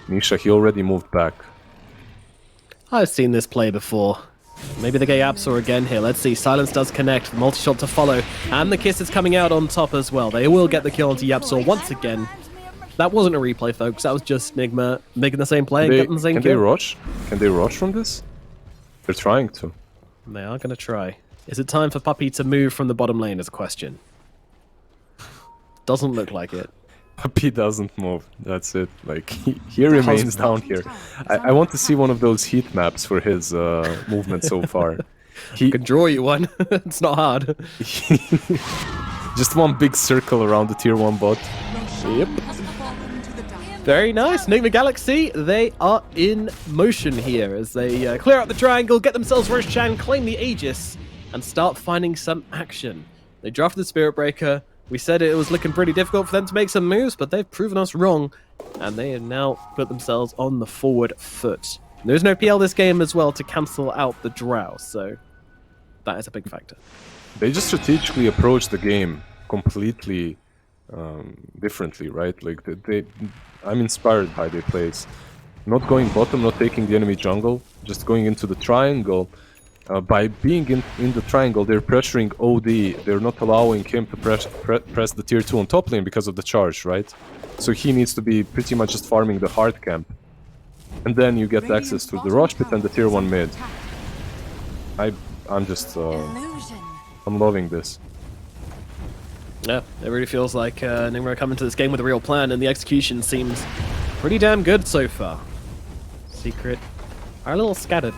Nisha, he already moved back. I've seen this play before. Maybe they get Yapsor again here. Let's see. Silence does connect. The multi-shot to follow. And the kiss is coming out on top as well. They will get the kill onto Yapsor once again. That wasn't a replay, folks. That was just Nigma making the same play and getting the same kill. Can they rush? Can they rush from this? They're trying to. They are going to try. Is it time for Puppy to move from the bottom lane is a question. Doesn't look like it. Puppy doesn't move. That's it. Like he remains down here. I want to see one of those heat maps for his movement so far. I can draw you one. It's not hard. Just one big circle around the tier 1 bot. Yep. Very nice. Nigma Galaxy, they are in motion here as they clear out the triangle, get themselves Roshan, claim the Aegis, and start finding some action. They drafted the Spirit Breaker. We said it was looking pretty difficult for them to make some moves, but they've proven us wrong, and they have now put themselves on the forward foot. There's no PL this game as well to cancel out the Drow, so that is a big factor. They just strategically approach the game completely differently, right? Like I'm inspired by their plays. Not going bottom, not taking the enemy jungle, just going into the triangle. By being in the triangle, they're pressuring OD. They're not allowing him to press the tier 2 on top lane because of the charge, right? So he needs to be pretty much just farming the hard camp. And then you get access to the Rosh Pit and the tier 1 mid. I'm just... I'm loving this. Yeah, it really feels like Nigma are coming to this game with a real plan, and the execution seems pretty damn good so far. Secret are a little scattered.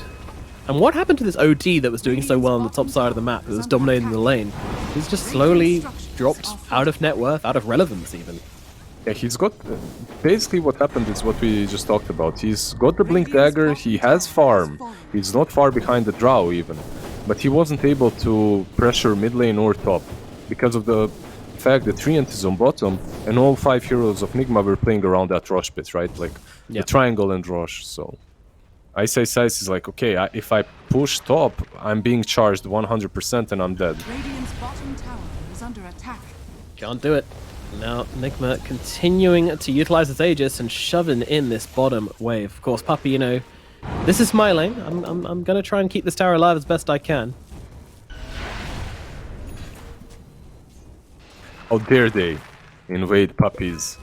And what happened to this OD that was doing so well on the top side of the map, that was dominating the lane? He's just slowly dropped out of net worth, out of relevance even. Yeah, he's got... basically what happened is what we just talked about. He's got the Blink Dagger, he has farm. He's not far behind the Drow even. But he wasn't able to pressure mid lane or top because of the fact that Treant is on bottom and all 5 heroes of Nigma were playing around that Rosh Pit, right? Like the triangle and Rosh, so... CIS is like, okay, if I push top, I'm being charged 100% and I'm dead. Radiant's bottom tower is under attack. Can't do it. Now Nigma continuing to utilize his Aegis and shoving in this bottom wave. Of course, Puppy, you know, this is my lane. I'm gonna try and keep this tower alive as best I can. How dare they invade Puppy's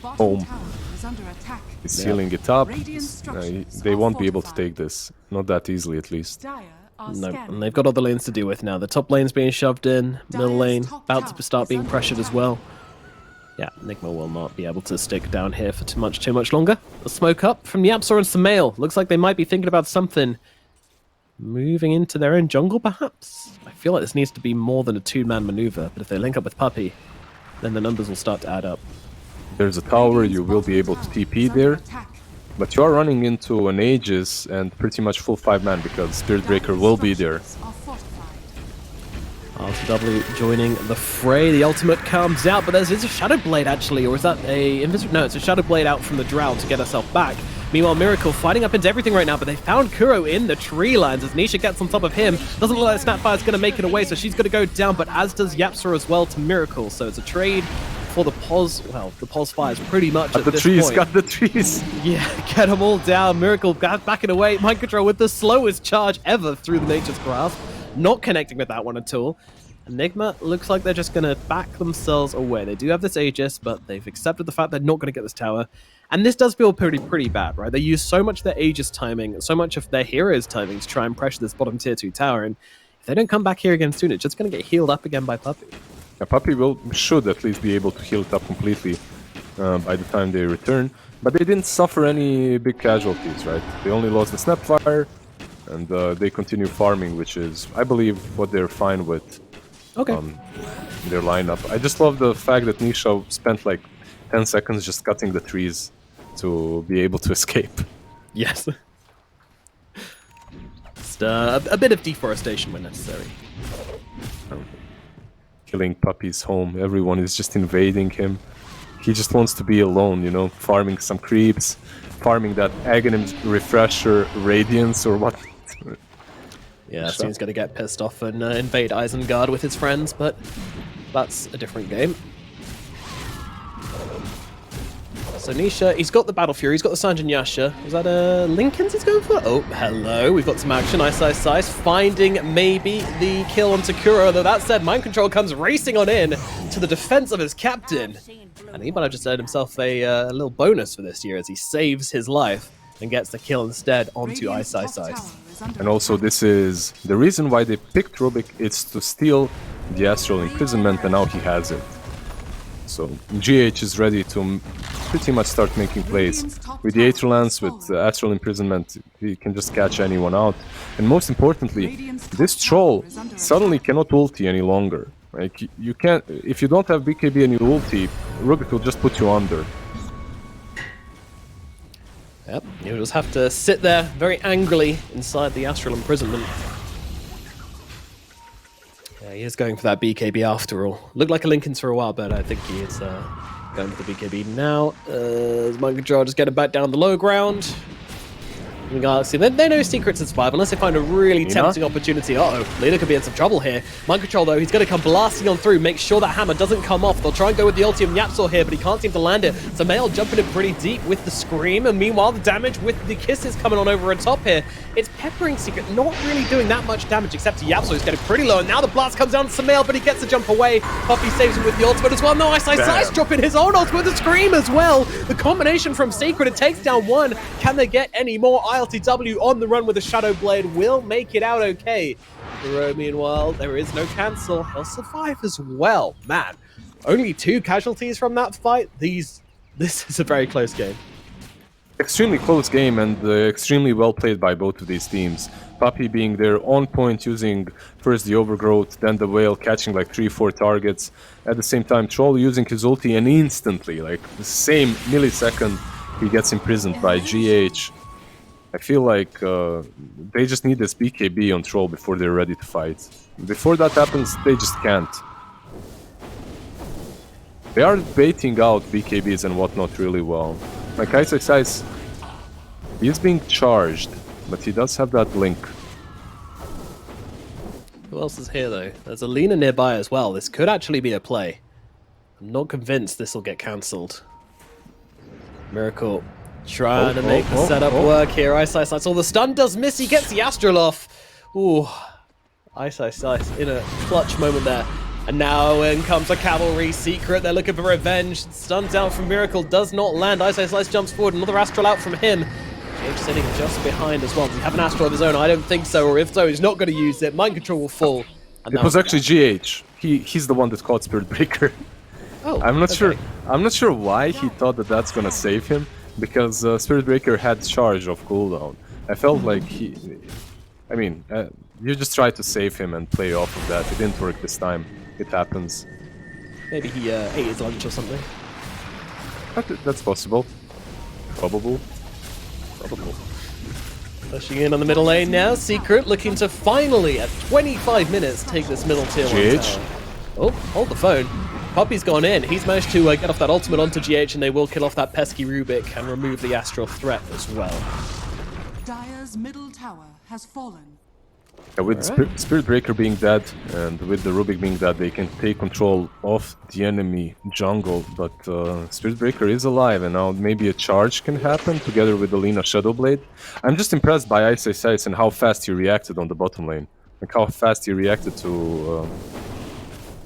home? Is under attack. He's sealing it up. They won't be able to take this. Not that easily, at least. No, and they've got other lanes to deal with now. The top lane's being shoved in, middle lane about to start being pressured as well. Yeah, Nigma will not be able to stick down here for too much longer. A smoke up from the Yapsor and Samael. Looks like they might be thinking about something. Moving into their own jungle, perhaps? I feel like this needs to be more than a two-man maneuver, but if they link up with Puppy, then the numbers will start to add up. There's a tower, you will be able to TP there, but you are running into an Aegis and pretty much full 5-man because Spirit Breaker will be there. RTW joining the fray, the ultimate comes out, but there's a Shadow Blade actually, or is that a invisible? No, it's a Shadow Blade out from the Drow to get herself back. Meanwhile, Miracle fighting up into everything right now, but they found Kuro in the tree lines as Nisha gets on top of him. Doesn't look like Snapfire's going to make it away, so she's going to go down, but as does Yapsor as well to Miracle, so it's a trade for the Pos. Well, the Pos fires pretty much at this point. Got the trees! Yeah, get them all down. Miracle backing away. Mind Control with the slowest charge ever through the Nature's Grasp. Not connecting with that one at all. Nigma looks like they're just going to back themselves away. They do have this Aegis, but they've accepted the fact they're not going to get this tower. And this does feel pretty bad, right? They use so much of their Aegis timing, so much of their heroes timing to try and pressure this bottom tier 2 tower. And if they don't come back here again soon, it's just going to get healed up again by Puppy. Yeah, Puppy should at least be able to heal it up completely by the time they return. But they didn't suffer any big casualties, right? They only lost the Snapfire, and they continue farming, which is, I believe, what they're fine with. Okay. Their lineup. I just love the fact that Nisha spent like 10 seconds just cutting the trees to be able to escape. Yes. Just a bit of deforestation when necessary. Killing Puppy's home. Everyone is just invading him. He just wants to be alone, you know, farming some creeps, farming that Aghanim Refresher Radiance or what. Yeah, so he's going to get pissed off and invade Isengard with his friends, but that's a different game. So Nisha, he's got the Battle Fury, he's got the Sanjin Yasha. Is that Lincoln's he's going for? Oh, hello, we've got some action. CIS finding maybe the kill on Takuro, though that said, Mind Control comes racing on in to the defense of his captain. And he might have just earned himself a little bonus for this year as he saves his life and gets the kill instead onto CIS. And also this is the reason why they picked Rubik, it's to steal the Astral Imprisonment, and now he has it. So GH is ready to pretty much start making plays. With the Aether Lance, with Astral Imprisonment, he can just catch anyone out. And most importantly, this troll suddenly cannot ulti any longer. Like, you can't, if you don't have BKB and you ulti, Rubik will just put you under. Yep, you'll just have to sit there very angrily inside the Astral Imprisonment. Yeah, he is going for that BKB after all. Looked like a Linken's for a while, but I think he is going for the BKB now. Mind Control just getting back down the low ground. Galaxy, they know Secret's in survive unless they find a really tempting opportunity. Uh-oh, Lina could be in some trouble here. Mind Control, though, he's going to come blasting on through, make sure that hammer doesn't come off. They'll try and go with the ulti of Yapsor here, but he can't seem to land it. Samael jumping in pretty deep with the Scream, and meanwhile, the damage with the kisses coming on over on top here. It's peppering Secret, not really doing that much damage, except to Yapsor, who's getting pretty low, and now the blast comes down to Samael, but he gets the jump away. Puppy saves him with the ultimate as well. No, Ice dropping his own ultimate with the Scream as well. The combination from Secret, it takes down one. Can they get any more? ILTW on the run with a Shadow Blade will make it out okay. Hero, meanwhile, there is no cancel. He'll survive as well. Man, only 2 casualties from that fight. This is a very close game. Extremely close game and extremely well played by both of these teams. Puppy being there on point, using first the Overgrowth, then the Whale, catching like 3-4 targets. At the same time, Troll using his ulti, and instantly, like the same millisecond, he gets imprisoned by GH. I feel like they just need this BKB on Troll before they're ready to fight. Before that happens, they just can't. They are baiting out BKBs and whatnot really well. Like Ice, he is being charged, but he does have that blink. Who else is here, though? There's a Lina nearby as well. This could actually be a play. I'm not convinced this will get cancelled. Miracle trying to make the setup work here. Ice all the stun does miss. He gets the Astral off. Ooh, Ice in a clutch moment there. And now in comes a Cavalry Secret. They're looking for revenge. Stun down from Miracle does not land. Ice jumps forward. Another Astral out from him. Jage sitting just behind as well. Does he have an Astral of his own? I don't think so. Or if so, he's not going to use it. Mind Control will fall. And it was actually GH. He's the one that caught Spirit Breaker. Oh, I'm not sure. I'm not sure why he thought that that's gonna save him, because Spirit Breaker had charge of cooldown. I felt like you just tried to save him and play off of that. It didn't work this time. It happens. Maybe he ate his lunch or something. That's possible. Probable. Pushing in on the middle lane now. Secret looking to finally, at 25 minutes, take this middle tier 1 tower. Oh, hold the phone. Puppy's gone in. He's managed to get off that ultimate onto GH, and they will kill off that pesky Rubik and remove the Astral threat as well. Dire's middle tower has fallen. Yeah, with Spirit Breaker being dead and with the Rubik being dead, they can take control of the enemy jungle, but Spirit Breaker is alive, and now maybe a charge can happen together with the Lina Shadow Blade. I'm just impressed by Ice and how fast he reacted on the bottom lane. Like how fast he reacted to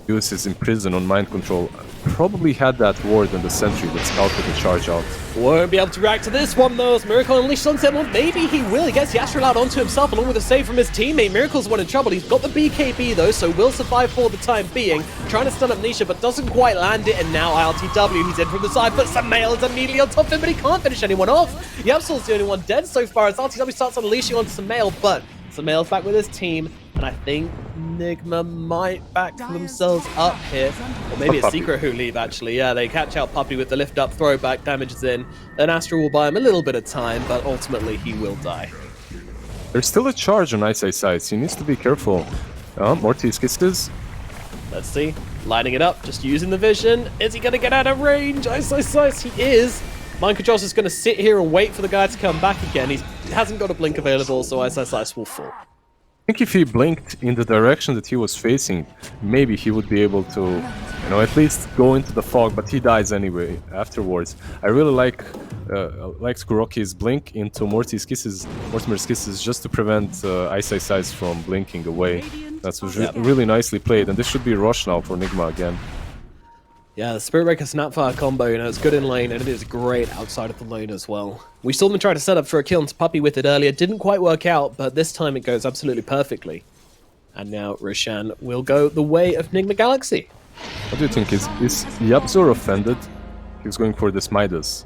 use his Imprison on Mind Control. Probably had that ward and the sentry that scouted the charge out. Won't be able to react to this one though. As Miracle unleashed on Sentinel. Maybe he will. He gets the Astral out onto himself along with a save from his teammate. Miracle's one in trouble. He's got the BKB though, so will survive for the time being. Trying to stun up Nisha, but doesn't quite land it. And now ILTW, he's in from the side, but Samael is immediately on top of him, but he can't finish anyone off. Yapsol's the only one dead so far as ILTW starts unleashing on Samael, but Samael's back with his team, and I think Nigma might back themselves up here. Or maybe it's Secret who leave, actually. Yeah, they catch out Puppy with the lift-up, throwback, damages in. Then Astral will buy him a little bit of time, but ultimately he will die. There's still a charge on Ice. He needs to be careful. Morty's kisses. Let's see. Lining it up, just using the vision. Is he going to get out of range? Ice. He is. Mind Control's just going to sit here and wait for the guy to come back again. He hasn't got a blink available, so Ice will fall. I think if he blinked in the direction that he was facing, maybe he would be able to, at least go into the fog, but he dies anyway afterwards. I really like Kuroki's blink into Mortimer's kisses just to prevent Ice from blinking away. That was really nicely played, and this should be rush now for Nigma again. Yeah, the Spirit Breaker Snapfire combo, it's good in lane, and it is great outside of the lane as well. We saw them try to set up for a kill onto Puppy with it earlier. Didn't quite work out, but this time it goes absolutely perfectly. And now Roshan will go the way of Nigma Galaxy. What do you think? Is Yapzor offended? He's going for this Midas.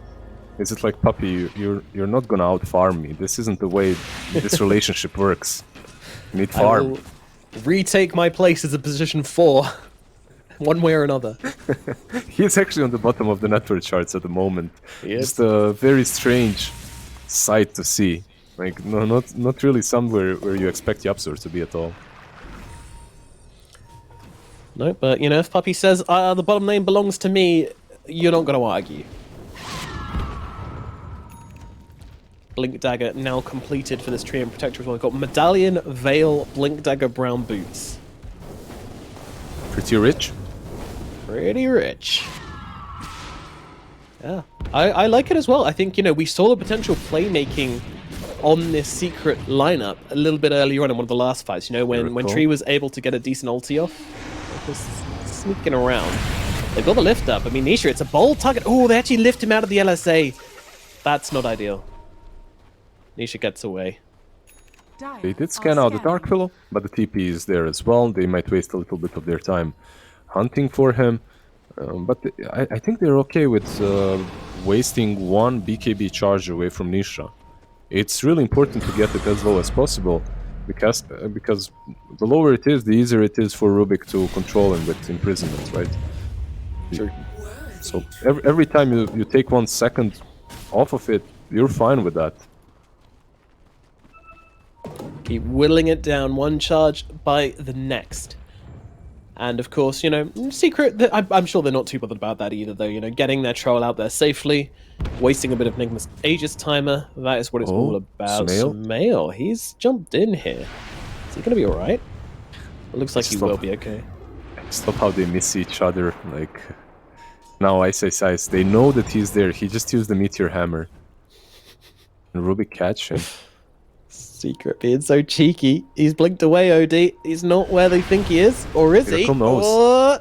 Is it like, puppy, you're not gonna out-farm me. This isn't the way this relationship works. You need I farm. will retake my place as a position 4, one way or another. He's actually on the bottom of the network charts at the moment. He is. Just a very strange sight to see. Like, no, not really somewhere where you expect Yapzor to be at all. No, but you know, if Puppy says the bottom lane belongs to me, you're not going to argue. Blink Dagger now completed for this Treant Protector as well. We've got Medallion, Veil, Blink Dagger, Brown Boots. Pretty rich. Pretty rich. Yeah, I like it as well. I think, you know, we saw the potential playmaking on this secret lineup a little bit earlier on in one of the last fights. You know, when Tree was able to get a decent ulti off, it was sneaking around. They've got the lift up. I mean, Nisha, it's a bold target. Oh, they actually lift him out of the LSA. That's not ideal. Nisha gets away. They did scan out the Dark Pillow, but the TP is there as well. They might waste a little bit of their time hunting for him. But I think they're okay with wasting one BKB charge away from Nisha. It's really important to get it as low as possible, because the lower it is, the easier it is for Rubik to control him with imprisonment, right? Sure. So every time you take 1 second off of it, you're fine with that. Keep whittling it down one charge by the next. And of course, you know, Secret, I'm sure they're not too bothered about that either, though. You know, getting their troll out there safely, wasting a bit of Nigma's Aegis timer, that is what it's all about. Smail, he's jumped in here. Is he going to be alright? It looks like he will be okay. I just love how they miss each other. Like, now CIS, they know that he's there. He just used the Meteor Hammer. And Rubik catch him. Secret being so cheeky. He's blinked away, OD. He's not where they think he is. Or is he? Oh!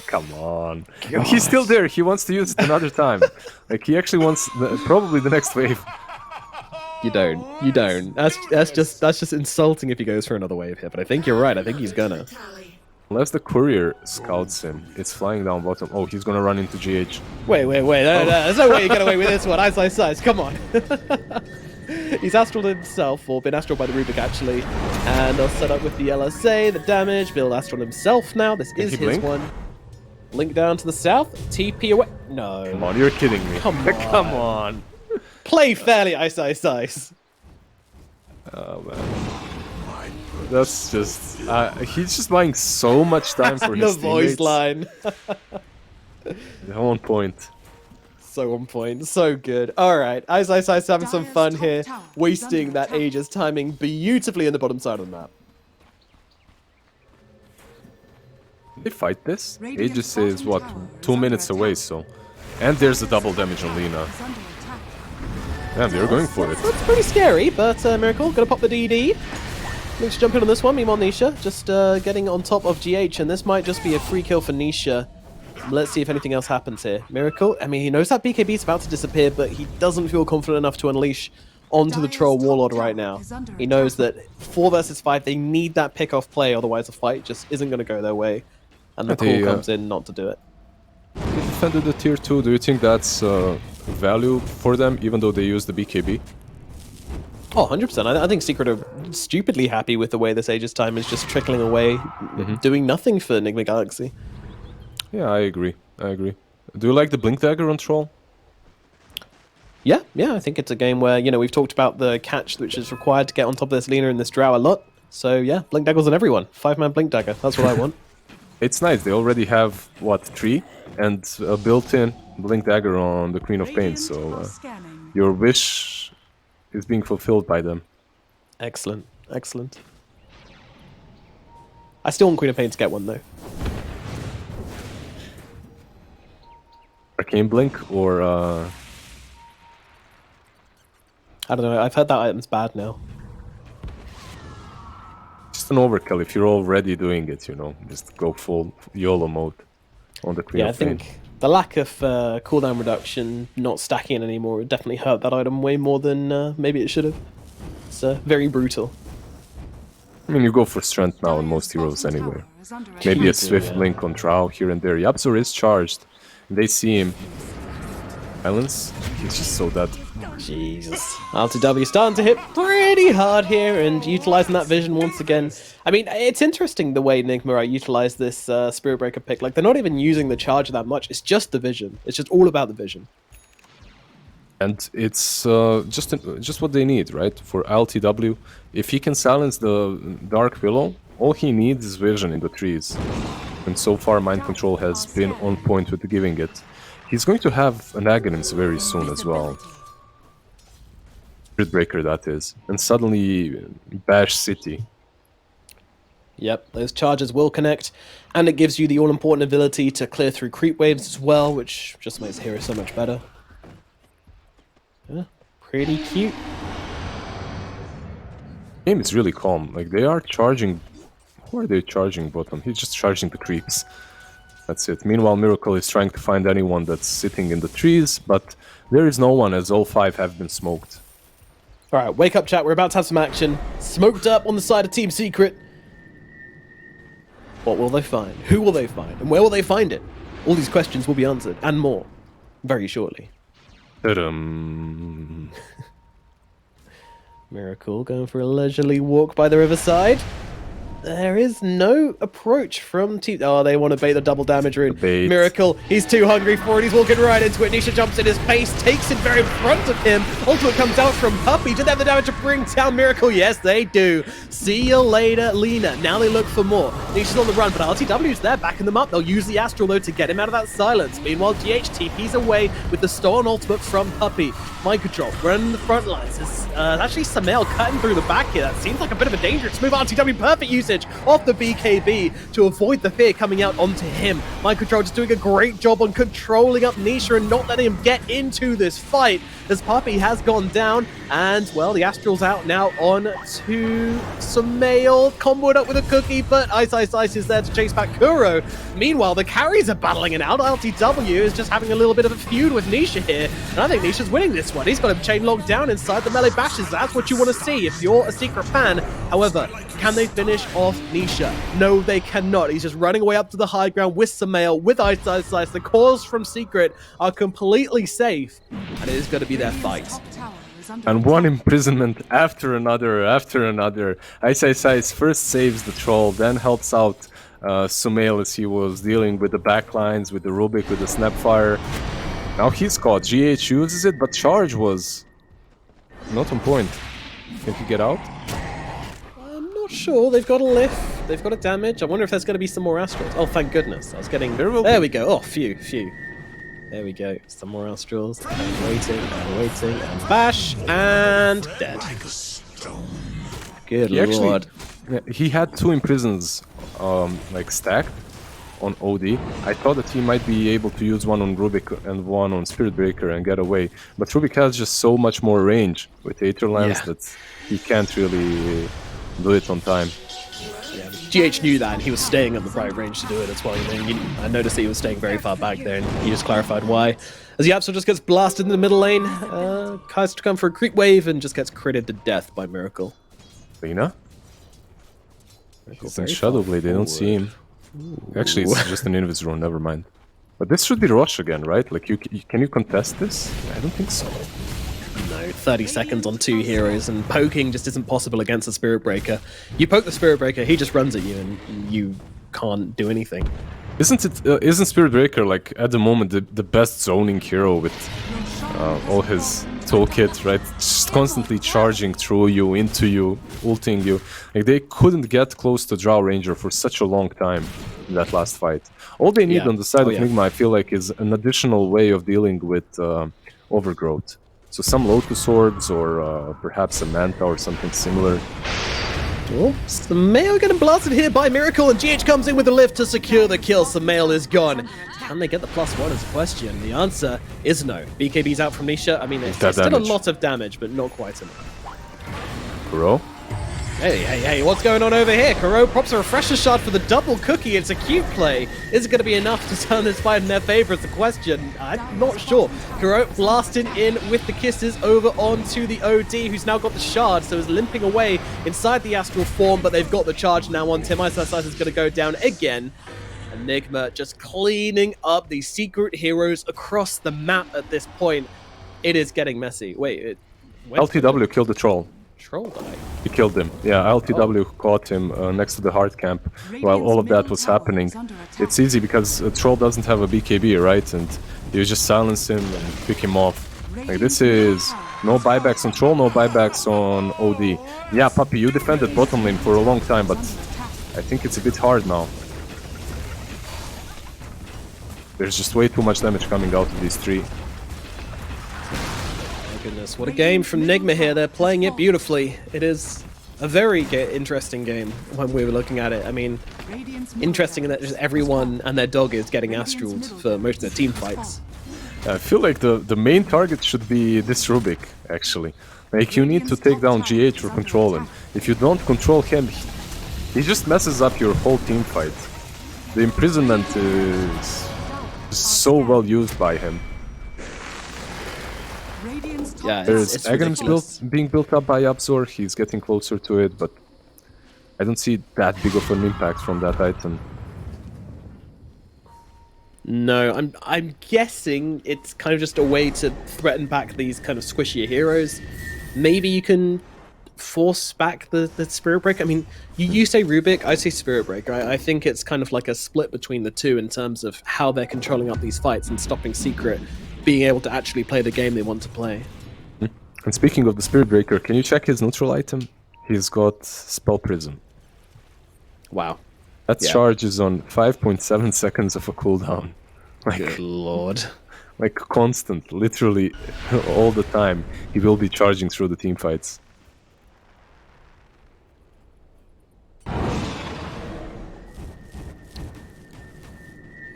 Come on. And he's still there. He wants to use it another time. Like, he actually wants probably the next wave. You don't. You don't. That's just insulting if he goes for another wave here. But I think you're right. I think he's gonna. Unless the courier scouts him. It's flying down bottom. Oh, he's gonna run into GH. Wait. No, there's no way you get away with this one. CIS, come on. He's astraled himself, or been astraled by the Rubik actually. And I'll set up with the LSA, the damage. Bill astral himself now. This is his one. Link down to the south. TP away. No. Come on, you're kidding me. Come on. Come on. Play fairly, CIS. Oh, man. That's just... he's just buying so much time for his The voice line. On point. So on point, so good. Alright, CIS having some fun here, wasting that Aegis timing beautifully in the bottom side of the map. They fight this? Aegis is, what, 2 minutes away, so... And there's the double damage on Lina. Man, they're going for it. That's pretty scary, but Miracle, gonna pop the DD. Looks to jump in on this one, meanwhile Nisha just getting on top of GH, and this might just be a free kill for Nisha. Let's see if anything else happens here. Miracle, I mean, he knows that BKB is about to disappear, but he doesn't feel confident enough to unleash onto the Troll Warlord right now. He knows that 4 versus 5, they need that pick-off play, otherwise the fight just isn't going to go their way. And the call comes in not to do it. They defended the tier 2. Do you think that's value for them, even though they use the BKB? Oh, 100%. I think Secret are stupidly happy with the way this Aegis time is just trickling away, doing nothing for Nigma Galaxy. Yeah, I agree. Do you like the Blink Dagger on Troll? Yeah, I think it's a game where, you know, we've talked about the catch which is required to get on top of this Lina and this Drow a lot. So yeah, Blink Daggers on everyone. 5-man Blink Dagger, that's what I want. It's nice, they already have, what, 3? And a built-in Blink Dagger on the Queen of Pain, so your wish is being fulfilled by them. Excellent. I still want Queen of Pain to get one though. Arcane Blink or I don't know, I've heard that item's bad now. just an overkill if you're already doing it, you know. Just go full YOLO mode on the Queen of Pain. I think the lack of cooldown reduction, not stacking it anymore, would definitely hurt that item way more than maybe it should have. It's very brutal. I mean, you go for strength now on most heroes anyway. Maybe a Swift Blink on Drow here and there. Yapzor is charged. They see him. Silence. He's just so dead. Jesus. LTW starting to hit pretty hard here and utilizing that vision once again. I mean, it's interesting the way Nigma utilize this Spirit Breaker pick. Like, they're not even using the charge that much. It's just the vision. It's just all about the vision. And it's just what they need, right? For LTW, if he can silence the Dark Willow, all he needs is vision in the trees. And so far, Mind Control has been on point with giving it. He's going to have an Aghanim's very soon as well. Spirit Breaker, that is. And suddenly, Bash City. Yep, those charges will connect, and it gives you the all-important ability to clear through creep waves as well, which just makes Hero so much better. Yeah, pretty cute. Game is really calm. Like, they are charging... Who are they charging bottom? He's just charging the creeps. That's it. Meanwhile, Miracle is trying to find anyone that's sitting in the trees, but there is no one, as all 5 have been smoked. Alright, wake up chat, we're about to have some action. Smoked up on the side of Team Secret. What will they find? Who will they find? And where will they find it? All these questions will be answered, and more, very shortly. Miracle going for a leisurely walk by the riverside. There is no approach from Team... Oh, they want to bait the double damage rune. Miracle, he's too hungry for it. He's walking right into it. Nisha jumps in his face, takes it very in front of him. Ultimate comes out from Puppey. Do they have the damage to bring down Miracle? Yes, they do. See you later, Lena. Now they look for more. Nisha's on the run, but RTW's there, backing them up. They'll use the Astral, though, to get him out of that silence. Meanwhile, GH TP's away with the stolen ultimate from Puppey. Mind Control, running the front lines. It's actually Samael cutting through the back here. That seems like a bit of a dangerous move. RTW, perfect usage off the BKB to avoid the fear coming out onto him. Mind Control just doing a great job on controlling up Nisha and not letting him get into this fight as Puppey has gone down. And, well, the Astral's out now on to Samael. Comboed up with a cookie, but Ice is there to chase back Kuro. Meanwhile, the carries are battling it out. LTW is just having a little bit of a feud with Nisha here. And I think Nisha's winning this one. He's got him chain locked down inside the melee bashes. That's what you want to see if you're a Secret fan. However, can they finish off Nisha? No, they cannot. He's just running away up to the high ground with Samael, with Ice. The cores from Secret are completely safe, and it is going to be their fight. And one imprisonment after another, Ice first saves the troll, then helps out Samael as he was dealing with the backlines, with the Rubik, with the Snapfire. Now he's caught. GH uses it, but Charge was not on point. Can he get out? I'm not sure. They've got a lift. They've got a damage. I wonder if there's going to be some more Astrals. Oh, thank goodness. I was getting... There we go. Oh, phew. There we go. Some more Astrals. And waiting, and bash, and dead. Good lord. He had 2 imprisons like stacked on OD. I thought that he might be able to use one on Rubik and one on Spirit Breaker and get away. But Rubik has just so much more range with Aether Lance that he can't really do it on time. Yeah, GH knew that, and he was staying on the right range to do it as well. I noticed that he was staying very far back there, and he just clarified why. As the Absol just gets blasted in the middle lane, tries to come for a creep wave and just gets critted to death by Miracle. Lena? He's in Shadowblade, they don't see him. Actually, it's just an Invis rune, never mind. But this should be Rosh again, right? Like, can you contest this? I don't think so. No, 30 seconds on 2 heroes, and poking just isn't possible against the Spirit Breaker. You poke the Spirit Breaker, he just runs at you, and you can't do anything. Isn't Spirit Breaker, like, at the moment, the best zoning hero with all his toolkit, right? Just constantly charging through you, into you, ulting you. Like, they couldn't get close to Drow Ranger for such a long time in that last fight. All they need on the side of Nigma, I feel like, is an additional way of dealing with Overgrowth. So some Lotus Swords, or perhaps a Manta or something similar. Oh, Samael getting blasted here by Miracle, and GH comes in with a lift to secure the kill. Samael is gone. Can they get the +1 is a question. The answer is no. BKB's out from Nisha. I mean, it's still a lot of damage, but not quite enough. Kuro? Hey, what's going on over here? Kuro props a refresher shot for the double cookie. It's a cute play. Is it going to be enough to turn this fight in their favor? It's the question. I'm not sure. Kuro blasting in with the kisses over onto the OD, who's now got the shard, so is limping away inside the Astral form, but they've got the charge now on Tim. Ice is going to go down again. Nigma just cleaning up these secret heroes across the map at this point. It is getting messy. Wait, LTW killed the troll. Troll died. He killed him. Yeah, LTW caught him next to the hard camp while all of that was happening. It's easy because a troll doesn't have a BKB, right? And you just silence him and pick him off. Like, this is no buybacks on troll, no buybacks on OD. Yeah, Puppy, you defended bottom lane for a long time, but I think it's a bit hard now. There's just way too much damage coming out of these three. My goodness, what a game from Nigma here. They're playing it beautifully. It is a very interesting game when we were looking at it. I mean, interesting in that just everyone and their dog is getting astraled for most of their team fights. I feel like the main target should be this Rubik, actually. Like, you need to take down GH or control him. If you don't control him, he just messes up your whole team fight. The imprisonment is so well used by him. Yeah, There's it's Aghanim's being built up by Abzor, he's getting closer to it, but I don't see that big of an impact from that item. No, I'm guessing it's kind of just a way to threaten back these kind of squishier heroes. Maybe you can force back the Spirit Breaker. I mean, you say Rubik, I say Spirit Breaker. I think it's kind of like a split between the two in terms of how they're controlling up these fights and stopping Secret being able to actually play the game they want to play. And speaking of the Spirit Breaker, can you check his neutral item? He's got Spell Prism. Wow. That charge is on 5.7 seconds of a cooldown. Like, Good lord. Like constant, literally all the time. He will be charging through the team fights.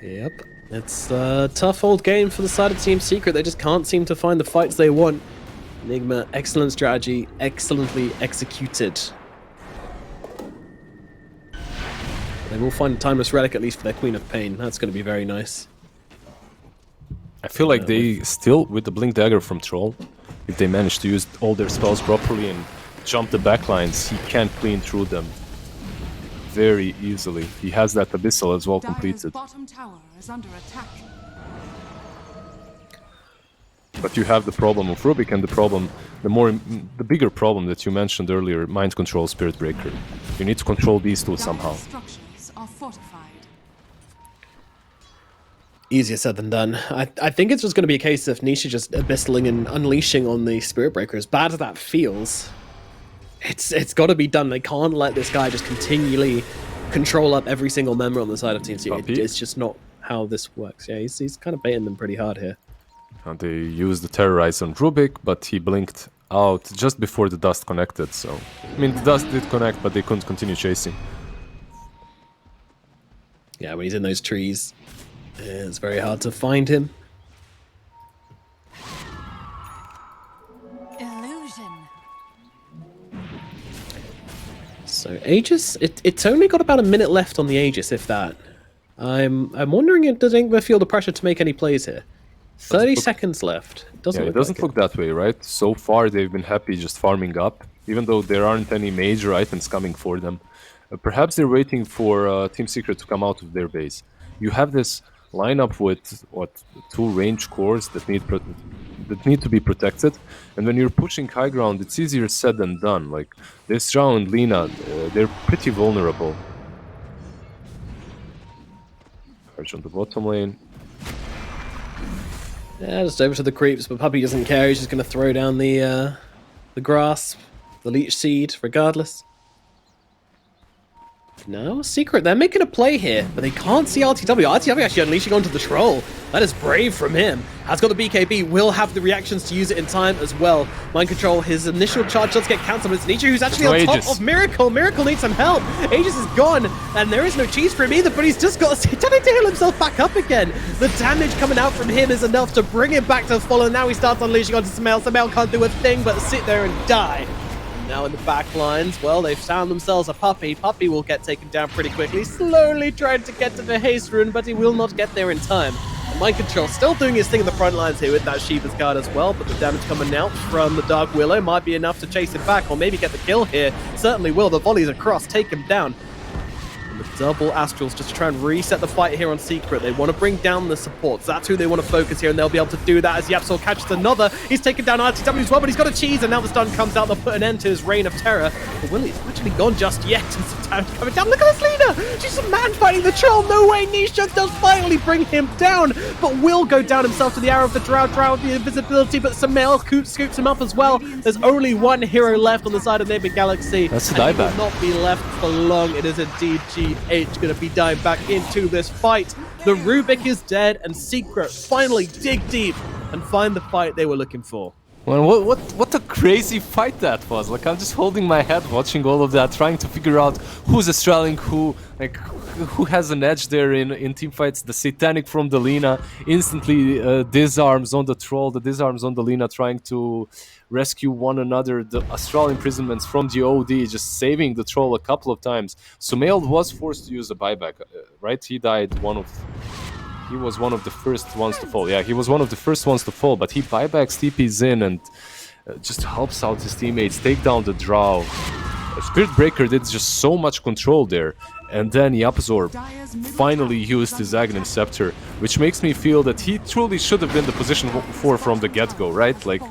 Yep. It's a tough old game for the side of Team Secret. They just can't seem to find the fights they want. Nigma, excellent strategy, excellently executed. They will find a Timeless Relic at least for their Queen of Pain. That's going to be very nice. I feel like they still, with the Blink Dagger from Troll, if they manage to use all their spells properly and jump the backlines, he can clean through them very easily. He has that Abyssal as well completed. Bottom tower is under attack. But you have the problem of Rubik and the bigger problem that you mentioned earlier, Mind Control, Spirit Breaker. You need to control these two somehow. Structures are fortified. Easier said than done. I think it's just going to be a case of Nisha just abyssaling and unleashing on the Spirit Breaker. As bad as that feels, it's got to be done. They can't let this guy just continually control up every single member on the side of Team Secret. It's just not how this works. Yeah, he's kind of baiting them pretty hard here. And they used the Terrorize on Rubik, but he blinked out just before the dust connected, so... I mean, the dust did connect, but they couldn't continue chasing. Yeah, when he's in those trees, it's very hard to find him. Illusion. So Aegis, it's only got about a minute left on the Aegis, if that. I'm wondering if does Nigma feel the pressure to make any plays here? 30 seconds left. It doesn't look that way, right? So far, they've been happy just farming up, even though there aren't any major items coming for them. Perhaps they're waiting for Team Secret to come out of their base. You have this lineup with, what, 2 range cores that need to be protected, and when you're pushing high ground, it's easier said than done. Like, this round, Lina, they're pretty vulnerable. Charge on the bottom lane. Yeah, just over to the creeps, but Puppy doesn't care. He's just going to throw down the grasp, the leech seed, regardless. No, Secret, they're making a play here, but they can't see RTW. RTW actually unleashing onto the troll. That is brave from him. Has got the BKB, will have the reactions to use it in time as well. Mind Control, his initial charge does get cancelled, but it's Nietzsche who's actually on top of Miracle. Miracle needs some help. Aegis is gone, and there is no cheese for him either, but he's just got to heal himself back up again. The damage coming out from him is enough to bring him back to full, and now he starts unleashing onto Samel. Samel can't do a thing but sit there and die. Now in the back lines, well, they've found themselves a Puppy. Puppy will get taken down pretty quickly, slowly trying to get to the haste rune, but he will not get there in time. And Mind Control still doing his thing in the front lines here with that Shiva's Guard as well, but the damage coming out from the Dark Willow might be enough to chase it back, or maybe get the kill here. Certainly will. The volleys across take him down. The double Astrals just to try and reset the fight here on Secret. They want to bring down the supports. That's who they want to focus here, and they'll be able to do that as Yapsor catches another. He's taken down RTW as well, but he's got a cheese, and now the stun comes out. They'll put an end to his reign of terror. But Willie's actually gone just yet, and some damage coming down. Look at this Lina! She's a man fighting the troll. No way, Nisha does finally bring him down, but will go down himself to the Arrow of the Drow with the invisibility, but Samael scoops him up as well. There's only one hero left on the side of Nigma Galaxy. That's a dieback. Will not be left for long. It is a DGH going to be diving back into this fight. The Rubik is dead, and Secret finally dig deep and find the fight they were looking for. Well, what a crazy fight that was. Like, I'm just holding my head watching all of that, trying to figure out who's Australian, who has an edge there in team fights. The Satanic from the Lina instantly disarms on the Troll, the disarms on the Lina, trying to rescue one another. The Astral imprisonments from the OD, just saving the Troll a couple of times. Sumail was forced to use a buyback, right? He died He was one of the first ones to fall. Yeah, he was one of the first ones to fall, but he buybacks TPs in and just helps out his teammates, take down the Drow. Spirit Breaker did just so much control there, and then Yapzor finally used his Aghanim Scepter, which makes me feel that he truly should have been the position 4 from the get-go, right? Like,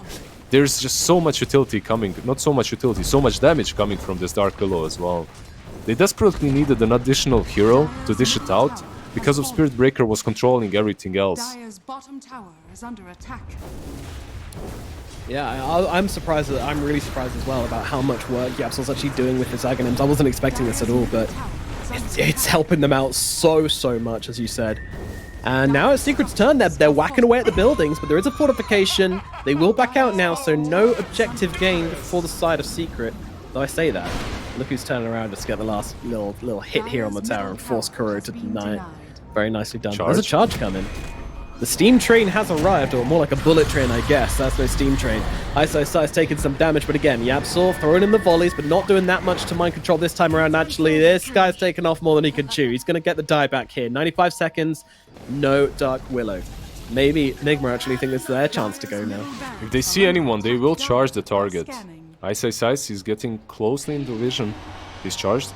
there's just so much utility coming, not so much utility, so much damage coming from this Dark Willow as well. They desperately needed an additional hero to dish it out, because of Spirit Breaker was controlling everything else. Dire's bottom tower is under attack. Yeah, I'm surprised. I'm really surprised as well about how much work Yapsol's actually doing with his Aghanims. I wasn't expecting this at all, but it's helping them out so much, as you said. And now it's Secret's turn. They're whacking away at the buildings, but there is a fortification. They will back out now, so no objective gained for the side of Secret. Though I say that, look who's turning around just to get the last little hit here on the tower and force Kuro to deny it. Very nicely done. There's a charge coming. The steam train has arrived, or more like a bullet train, I guess. That's no steam train. CIS taking some damage, but again, Yapsor throwing in the volleys, but not doing that much to mind control this time around. Actually, this guy's taken off more than he can chew. He's going to get the die back here. 95 seconds, no Dark Willow. Maybe Nigma actually think it's their chance to go now. If they see anyone, they will charge the target. CIS is getting closely into vision. He's charged.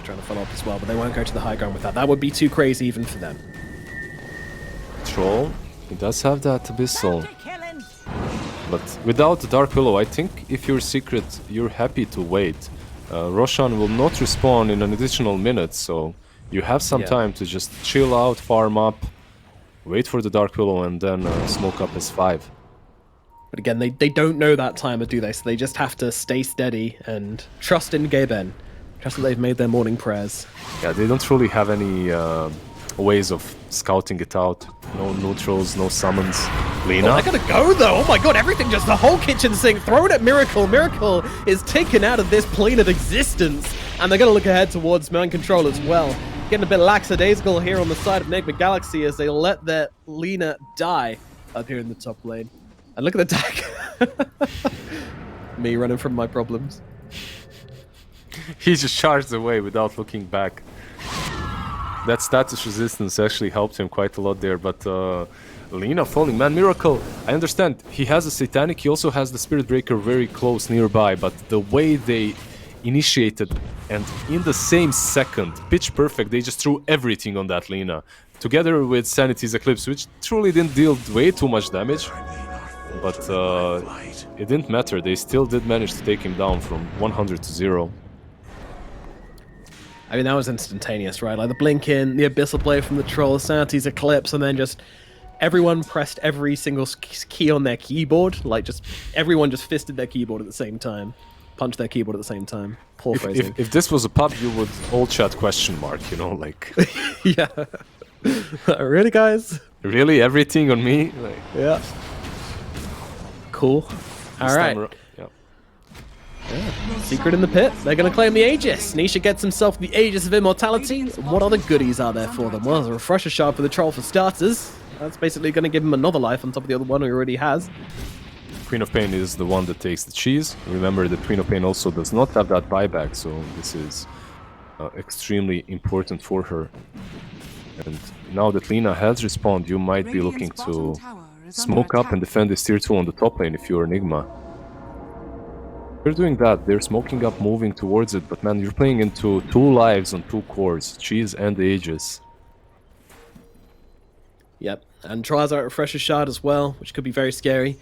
Trying to follow up as well, but they won't go to the high ground with that. That would be too crazy even for them. Troll, he does have that Abyssal. But without the Dark Willow, I think if you're Secret, you're happy to wait. Roshan will not respawn in an additional minute, so you have some time to just chill out, farm up, wait for the Dark Willow, and then smoke up S5. But again, they don't know that timer, do they? So they just have to stay steady and trust in Gaben. Trust that they've made their morning prayers. Yeah, they don't really have any ways of scouting it out. No neutrals, no summons. Lina. Oh, I gotta go though. Oh my god, everything just the whole kitchen sink thrown at Miracle. Miracle is taken out of this plane of existence. And they're gonna look ahead towards Mind Control as well. Getting a bit lackadaisical here on the side of Nigma Galaxy as they let their Lina die up here in the top lane. And look at the attack. Me running from my problems. He just charged away without looking back. That status resistance actually helped him quite a lot there, but Lina falling, man, Miracle, I understand, he has a Satanic, he also has the Spirit Breaker very close nearby, but the way they initiated, and in the same second, pitch perfect, they just threw everything on that Lina, together with Sanity's Eclipse, which truly didn't deal way too much damage, but it didn't matter, they still did manage to take him down from 100 to 0. I mean, that was instantaneous, right? Like the blink in, the Abyssal Blade from the Troll, Sanity's Eclipse, and then just everyone pressed every single key on their keyboard. Like just everyone just fisted their keyboard at the same time. Punched their keyboard at the same time. Poor phrasing. If this was a pub, you would all chat question mark, you know, like... Yeah. Really, guys? Really? Everything on me? Like... Yeah. Cool. All right. Yeah. Secret in the pit. They're going to claim the Aegis. Nisha gets himself the Aegis of Immortality. What other goodies are there for them? Well, there's a refresher shard for the Troll for starters. That's basically going to give him another life on top of the other one he already has. Queen of Pain is the one that takes the cheese. Remember that Queen of Pain also does not have that buyback, so this is extremely important for her. And now that Lina has respawned, you might be looking to smoke up and defend this tier 2 on the top lane if you're Nigma. They're doing that. They're smoking up, moving towards it. But man, you're playing into 2 lives on 2 cores, Cheese and Aegis. Yep, and Trials are at Refresher Shard as well, which could be very scary.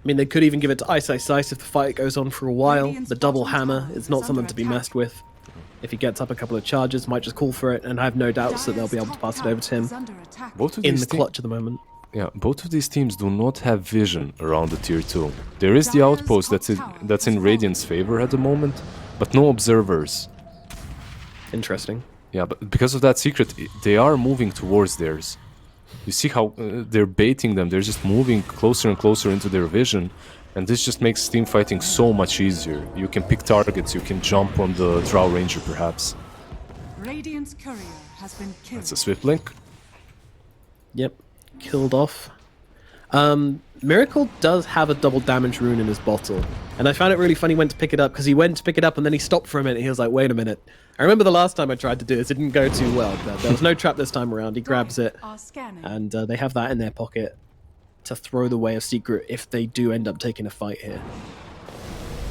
I mean, they could even give it to Ice if the fight goes on for a while. The double hammer is not something to be messed with. If he gets up a couple of charges, might just call for it, and I have no doubts that they'll be able to pass it over to him Both of in these the clutch at the moment. Yeah, both of these teams do not have vision around the tier 2. There is the outpost that's in Radiant's favor at the moment, but no observers. Interesting. Yeah, but because of that secret, they are moving towards theirs. You see how they're baiting them, they're just moving closer and closer into their vision, and this just makes team fighting so much easier. You can pick targets, you can jump on the Drow Ranger perhaps. Radiant's courier has been killed. That's a Swift Link. Yep, killed off. Miracle does have a double damage rune in his bottle, and I found it really funny when to pick it up, because he went to pick it up and then he stopped for a minute and he was like, wait a minute. I remember the last time I tried to do this, it didn't go too well, but there was no trap this time around. He grabs it, and they have that in their pocket to throw the way of Secret if they do end up taking a fight here.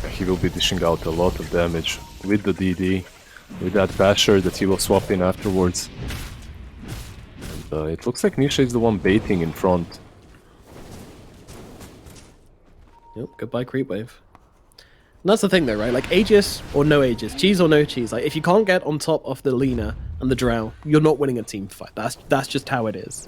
He will be dishing out a lot of damage with the DD, with that Basher that he will swap in afterwards. And it looks like Nisha is the one baiting in front. Yep, goodbye creep wave. And that's the thing though, right? Like Aegis or no Aegis, cheese or no cheese. Like if you can't get on top of the Lina and the Drow, you're not winning a team fight. That's just how it is.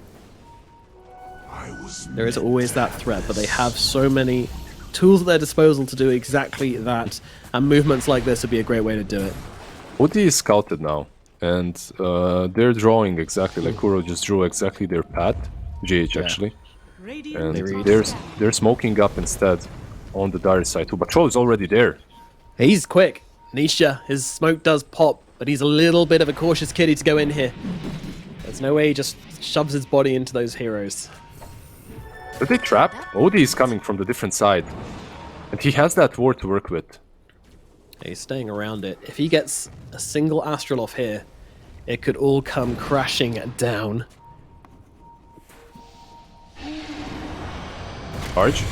There is always that threat, but they have so many tools at their disposal to do exactly that, and movements like this would be a great way to do it. OD is scouted now, and they're drawing exactly like Kuro just drew exactly their path, GH actually. And they're smoking up instead on the Dire side too. But Troll is already there. He's quick. Nisha, his smoke does pop, but he's a little bit of a cautious kitty to go in here. There's no way he just shoves his body into those heroes. Are they trapped? OD is coming from the different side. And he has that ward to work with. He's staying around it. If he gets a single Astral off here, it could all come crashing down. Charge.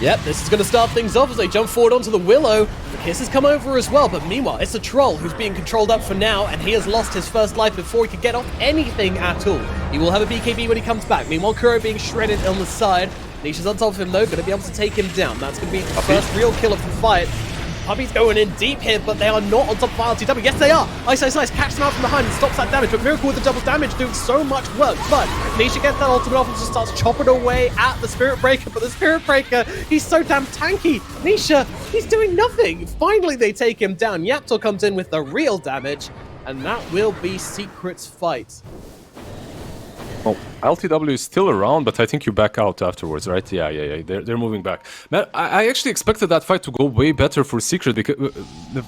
Yep, this is going to start things off as they jump forward onto the Willow. The Kiss has come over as well, but meanwhile, it's a Troll who's being controlled up for now, and he has lost his first life before he could get off anything at all. He will have a BKB when he comes back. Meanwhile, Kuro being shredded on the side. Nisha's on top of him though, going to be able to take him down. That's going to be the first real kill of the fight. Puppy's going in deep here, but they are not on top of RTW. Yes, they are. Ice catches him out from behind and stops that damage. But Miracle with the double damage doing so much work. But Nisha gets that ultimate off and just starts chopping away at the Spirit Breaker. But the Spirit Breaker, he's so damn tanky. Nisha, he's doing nothing. Finally, they take him down. Yaptor comes in with the real damage, and that will be Secret's fight. Oh, LTW is still around, but I think you back out afterwards, right? Yeah. They're moving back. Man, I actually expected that fight to go way better for Secret, because,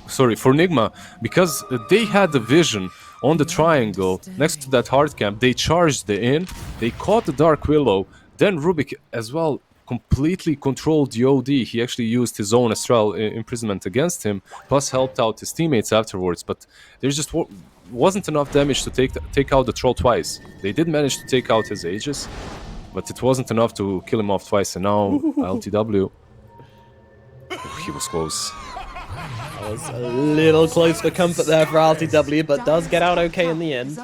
for Nigma, because they had the vision on the triangle next to that hard camp. They charged the inn, they caught the Dark Willow, then Rubik as well completely controlled the OD. He actually used his own Astral imprisonment against him, plus helped out his teammates afterwards, but there's just wasn't enough damage to take out the Troll twice. They did manage to take out his Aegis, but it wasn't enough to kill him off twice, and now LTW... he was close. That was a little close for comfort there for LTW, but does get out okay in the end.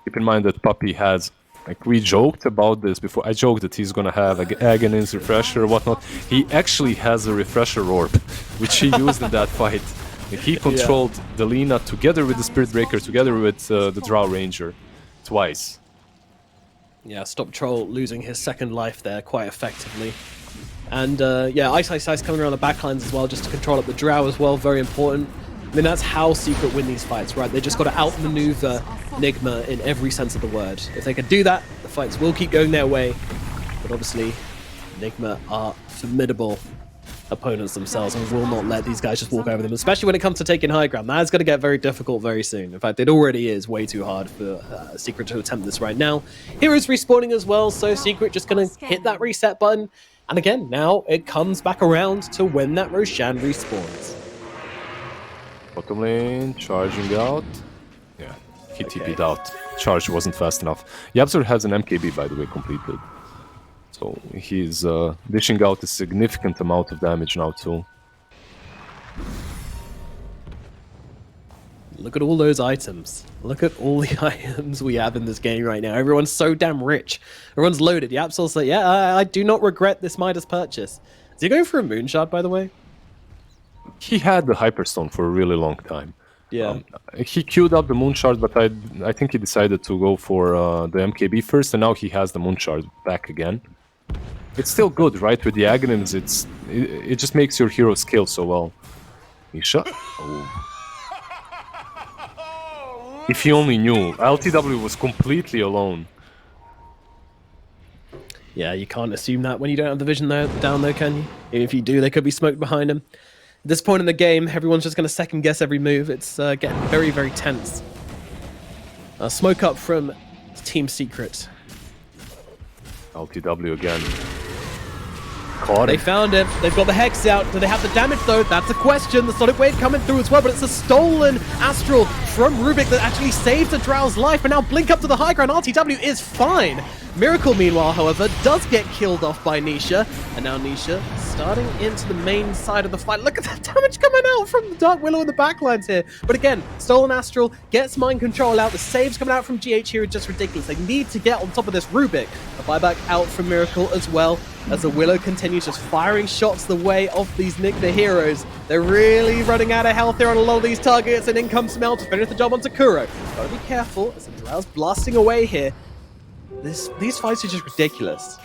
Keep in mind that Puppy has... Like, we joked about this before. I joked that he's gonna have Aghanin's Refresher or whatnot. He actually has a Refresher Orb, which he used in that fight. He controlled the Lina together with the Spirit Breaker, together with the Drow Ranger, twice. Yeah, stop Troll losing his second life there quite effectively. And Ice coming around the backlines as well, just to control up the Drow as well, very important. I mean, that's how Secret win these fights, right? They just got to outmaneuver Nigma in every sense of the word. If they can do that, the fights will keep going their way. But obviously, Nigma are formidable opponents themselves and will not let these guys just walk over them, especially when it comes to taking high ground. That's going to get very difficult very soon. In fact, it already is way too hard for Secret to attempt this right now. Heroes respawning as well, so Secret just going to hit that reset button. And again, now it comes back around to when that Roshan respawns. Bottom lane, charging out. Yeah, he TP'd out. Charge wasn't fast enough. Yapzor has an MKB, by the way, completed. So So he's dishing out a significant amount of damage now too. Look at all those items. Look at all the items we have in this game right now. Everyone's so damn rich. Everyone's loaded. The Absol's like, yeah, I do not regret this Midas purchase. Is he going for a Moonshot, by the way? He had the Hyperstone for a really long time. Yeah. He queued up the Moonshard, but I think he decided to go for the MKB first, and now he has the Moonshard back again. It's still good, right? With the Aghanims, it just makes your hero scale so well. Nisha? Oh. If he only knew, LTW was completely alone. Yeah, you can't assume that when you don't have the vision down though, can you? Even if you do, they could be smoked behind him. At this point in the game, everyone's just going to second guess every move. It's getting very, very tense. Smoke up from Team Secret. LTW again. Caught They him. found him. They've got the Hex out. Do they have the damage though? That's a question. The Sonic Wave coming through as well, but it's a stolen Astral from Rubik that actually saved the Drow's life. But now Blink up to the high ground. RTW is fine. Miracle, meanwhile, however, does get killed off by Nisha. And now Nisha starting into the main side of the fight. Look at that damage coming out from the Dark Willow in the backlines here. But again, stolen Astral gets Mind Control out. The saves coming out from GH here are just ridiculous. They need to get on top of this Rubik. A buyback out from Miracle as well, as the Willow continues just firing shots the way of these Nigma heroes. They're really running out of health here on a lot of these targets, and in comes Smell to finish the job on Takuro. Gotta be careful as the Drow's blasting away here. These fights are just ridiculous.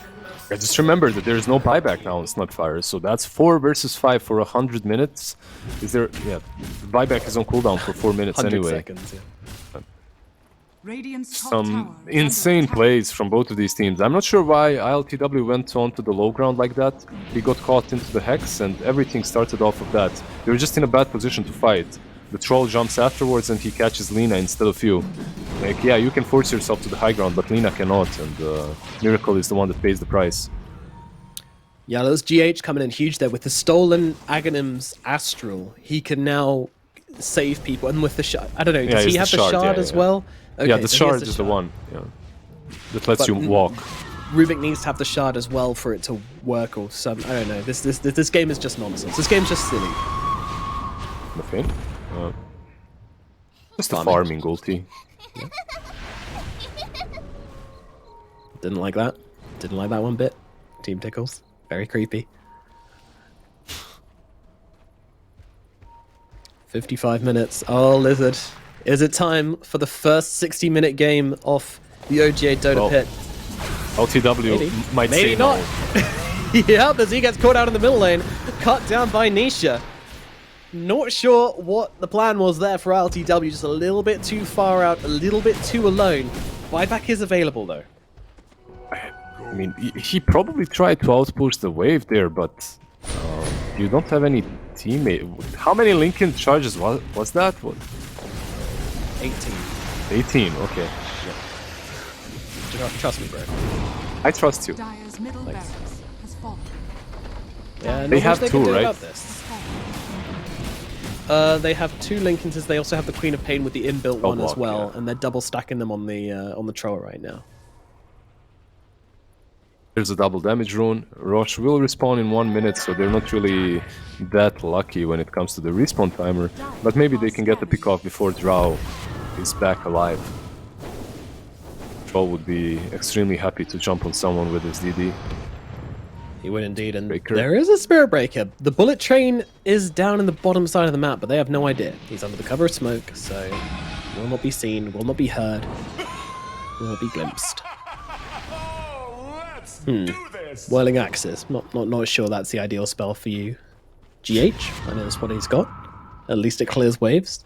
I just remember that there is no buyback now on Snapfire, so that's 4 versus 5 for 100 minutes. Is there? Yeah, the buyback is on cooldown for 4 minutes 100 anyway. seconds, yeah. Radiant's top Some tower is under insane attack. plays from both of these teams. I'm not sure why ILTW went on to the low ground like that. He got caught into the Hex and everything started off of that. They were just in a bad position to fight. The Troll jumps afterwards and he catches Lina instead of you. Like, yeah, you can force yourself to the high ground, but Lina cannot, and Miracle is the one that pays the price. Yeah, those GH coming in huge there with the stolen Aghanim's Astral. He can now save people, and with the shard, I don't know, does Yeah, he it's have the the shard, shard yeah, as yeah. well? Okay, Yeah, the so he has shard is the one. Yeah, that lets But you walk. Rubik needs to have the shard as well for it to work, or some. I don't know. This game is just nonsense. This game's just silly. Nothing. Just a Farming. farming ulti. Didn't like that. Didn't like that one bit. Team Tickles. Very creepy. 55 minutes. Oh, Lizard. Is it time for the first 60-minute game of the OGA Dota Well, pit? LTW might Maybe say not. no. Yep, as he gets caught out in the middle lane. Cut down by Nisha. Not sure what the plan was there for LTW. Just a little bit too far out, a little bit too alone. Buyback is available, though. I mean, he probably tried to outpush the wave there, but you don't have any teammate. How many Lincoln charges was that? What? 18. 18, okay. Trust me, bro. I trust you. Dire's middle barracks has fallen. Yeah, They not have much can two, do right? about this. They have 2 Lincolns. They also have the Queen of Pain with the inbuilt one as block, well, yeah. and they're double stacking them on the troll right now. There's a double damage rune. Roche will respawn in 1 minute, so they're not really that lucky when it comes to the respawn timer. But maybe they can get the pick off before Drow is back alive. Troll would be extremely happy to jump on someone with his DD. He would indeed, and Breaker. there is a Spirit Breaker. The bullet train is down in the bottom side of the map, but they have no idea. He's under the cover of smoke, so will not be seen, will not be heard, will not be glimpsed. Whirling Axis. Not sure that's the ideal spell for you. GH, I know that's what he's got. At least it clears waves.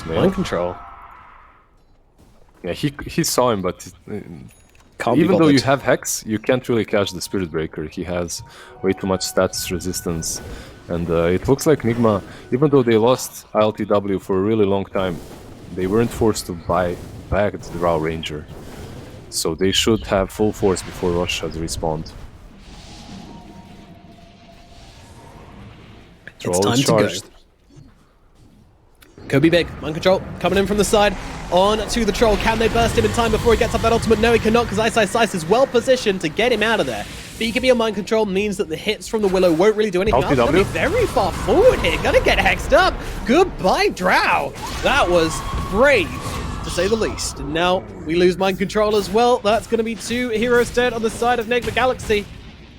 Mind Control. Yeah, he saw him, but Can't be even though you bothered. have Hex, you can't really catch the Spirit Breaker. He has way too much stats resistance. And it looks like Nigma, even though they lost ILTW for a really long time, they weren't forced to buy back the Drow Ranger. So they should have full force before Rush has respawned. It's time to go. Could be big. Mind Control coming in from the side. on to the Troll. Can they burst him in time before he gets up that ultimate? No, he cannot, because CIS is well positioned to get him out of there. BKB on Mind Control means that the hits from the Willow won't really do anything else. Gonna be very far forward here. Gonna get hexed up. Goodbye, Drow. That was brave, to say the least. And now we lose Mind Control as well. That's going to be 2 heroes dead on the side of Nigma Galaxy.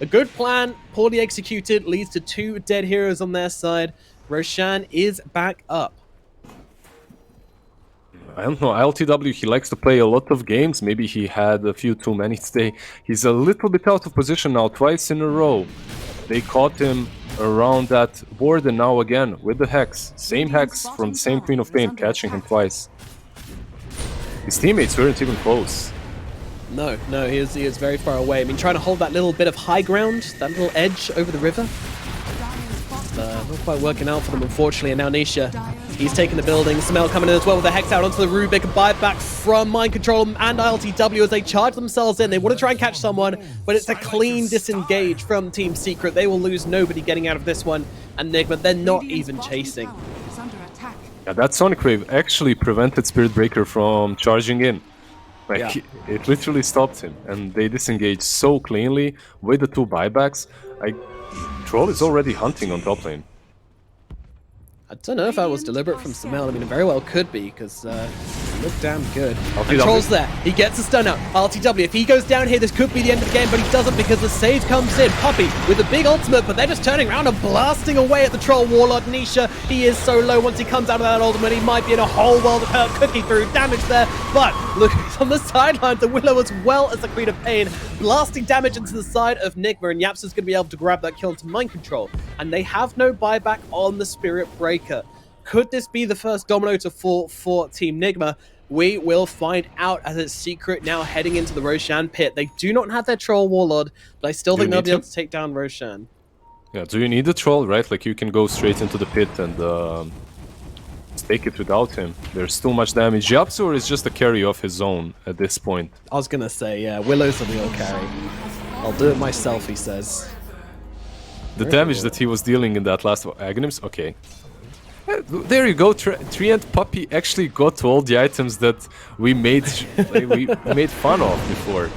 A good plan, poorly executed, leads to 2 dead heroes on their side. Roshan is back up. I don't know, LTW, he likes to play a lot of games. Maybe he had a few too many today. He's a little bit out of position now, twice in a row. They caught him around that board, and now again with the Hex. Same Hex from the same Queen of Pain, catching him twice. His teammates weren't even close. No, he is very far away. I mean, trying to hold that little bit of high ground, that little edge over the river. Not quite working out for them, unfortunately. And now Nisha, he's taking the building. Smell coming in as well with the Hex out onto the Rubik. A buyback from Mind Control and ILTW as they charge themselves in. They want to try and catch someone, but it's a clean disengage from Team Secret. They will lose nobody getting out of this one. And Nigma, they're not even chasing. Yeah, that Sonic Wave actually prevented Spirit Breaker from charging in. Like, it literally stopped him, and they disengaged so cleanly with the 2 buybacks. Troll is already hunting on top lane. I don't know if that was deliberate from Samel. I mean, it very well could be, because it looked damn good. LTW. And Troll's there. He gets a stun out. RTW, if he goes down here, this could be the end of the game, but he doesn't because the save comes in. Puppey with a big ultimate, but they're just turning around and blasting away at the Troll Warlord. Nisha, he is so low. Once he comes out of that ultimate, he might be in a whole world of hurt. Cookie through damage there, but look, he's on the sidelines. The Willow as well as the Queen of Pain, blasting damage into the side of Nigma, and Yapsa's going to be able to grab that kill into Mind Control. And they have no buyback on the Spirit Breaker. Could this be the first domino to fall for Team Nigma? We will find out, as it's Secret now heading into the Roshan pit. They do not have their Troll Warlord, but I still think they'll be able to take down Roshan. Yeah, do you need a Troll, right? Like, you can go straight into the pit and take it without him. There's too much damage. Yapsur is just a carry off his own at this point. I was gonna say, yeah, Willow's the real carry. I'll do it myself, he says. The damage that he was dealing in that last Aghanims, okay. There you go, Treant Puppey actually got to all the items that we made fun of before.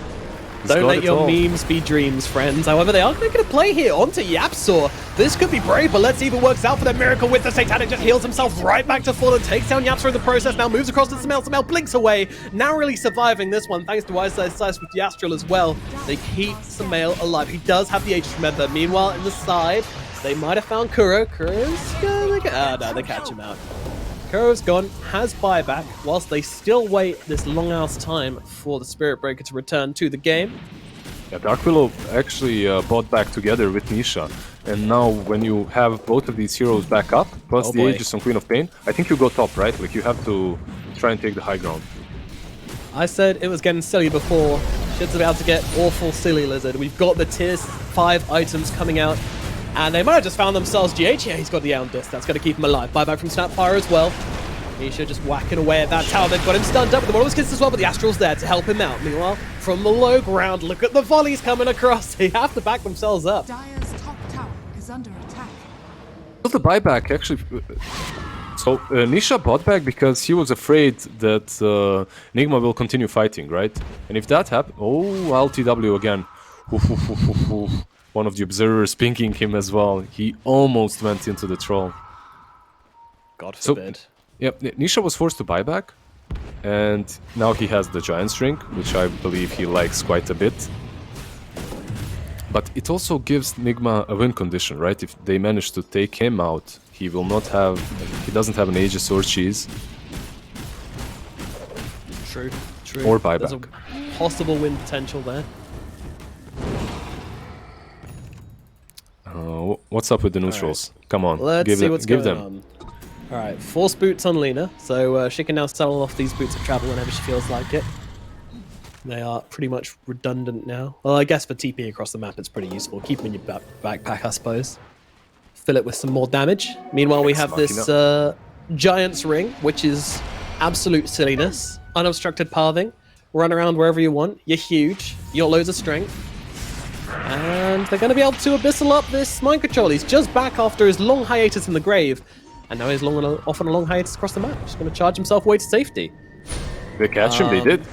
Don't let your memes be dreams, friends. However, they are making a play here onto Yapsor. This could be brave, but let's see if it works out for them. Miracle with the Satanic just heals himself right back to full and takes down Yapsor in the process. Now moves across to Samel. Samel blinks away. Now really surviving this one, thanks to CIS with the Astral as well. They keep Samel alive. He does have the Aegis, remember. Meanwhile, in the side, they might have found Kuro. Kuro's gonna get... Oh, no, they catch him out. Kuro's gone, has buyback, whilst they still wait this long-ass time for the Spirit Breaker to return to the game. Yeah, Dark Willow actually bought back together with Nisha. And now when you have both of these heroes back up, plus the Aegis on Queen of Pain, I think you go top, right? Like, you have to try and take the high ground. I said it was getting silly before. Shit's about to get awful silly, Lizard. We've got the tier 5 items coming out. And they might have just found themselves GH. Yeah, he's got the Aeon Disc. That's going to keep him alive. Buyback from Snapfire as well. Nisha just whacking away at that tower. They've got him stunned up with the Model Kiss as well, but the Astral's there to help him out. Meanwhile, from the low ground, look at the volleys coming across. They have to back themselves up. Dire's top tower is under attack. Well, the buyback actually... So, Nisha bought back because he was afraid that Nigma will continue fighting, right? And if that happens... Oh, LTW again. One of the observers pinking him as well. He almost went into the troll. God forbid. So, yeah, Nisha was forced to buy back. And now he has the Giant's Ring, which I believe he likes quite a bit. But it also gives Nigma a win condition, right? If they manage to take him out, he will not have... He doesn't have an Aegis or Cheese. True. Or buyback. There's a possible win potential there. What's up with the neutrals? Right. Come on, let's see what's give going them. on. Alright, force boots on Lena, so she can now sell off these boots of travel whenever she feels like it. They are pretty much redundant now. Well, I guess for TP across the map it's pretty useful. Keep them in your backpack, I suppose. Fill it with some more damage. Meanwhile, we have this Giant's Ring, which is absolute silliness. Unobstructed pathing. Run around wherever you want. You're huge. You got loads of strength. And they're going to be able to abyssal up this Mind Control. He's just back after his long hiatus in the grave. And now he's off on a long hiatus across the map. Just going to charge himself away to safety. They catch him, they did.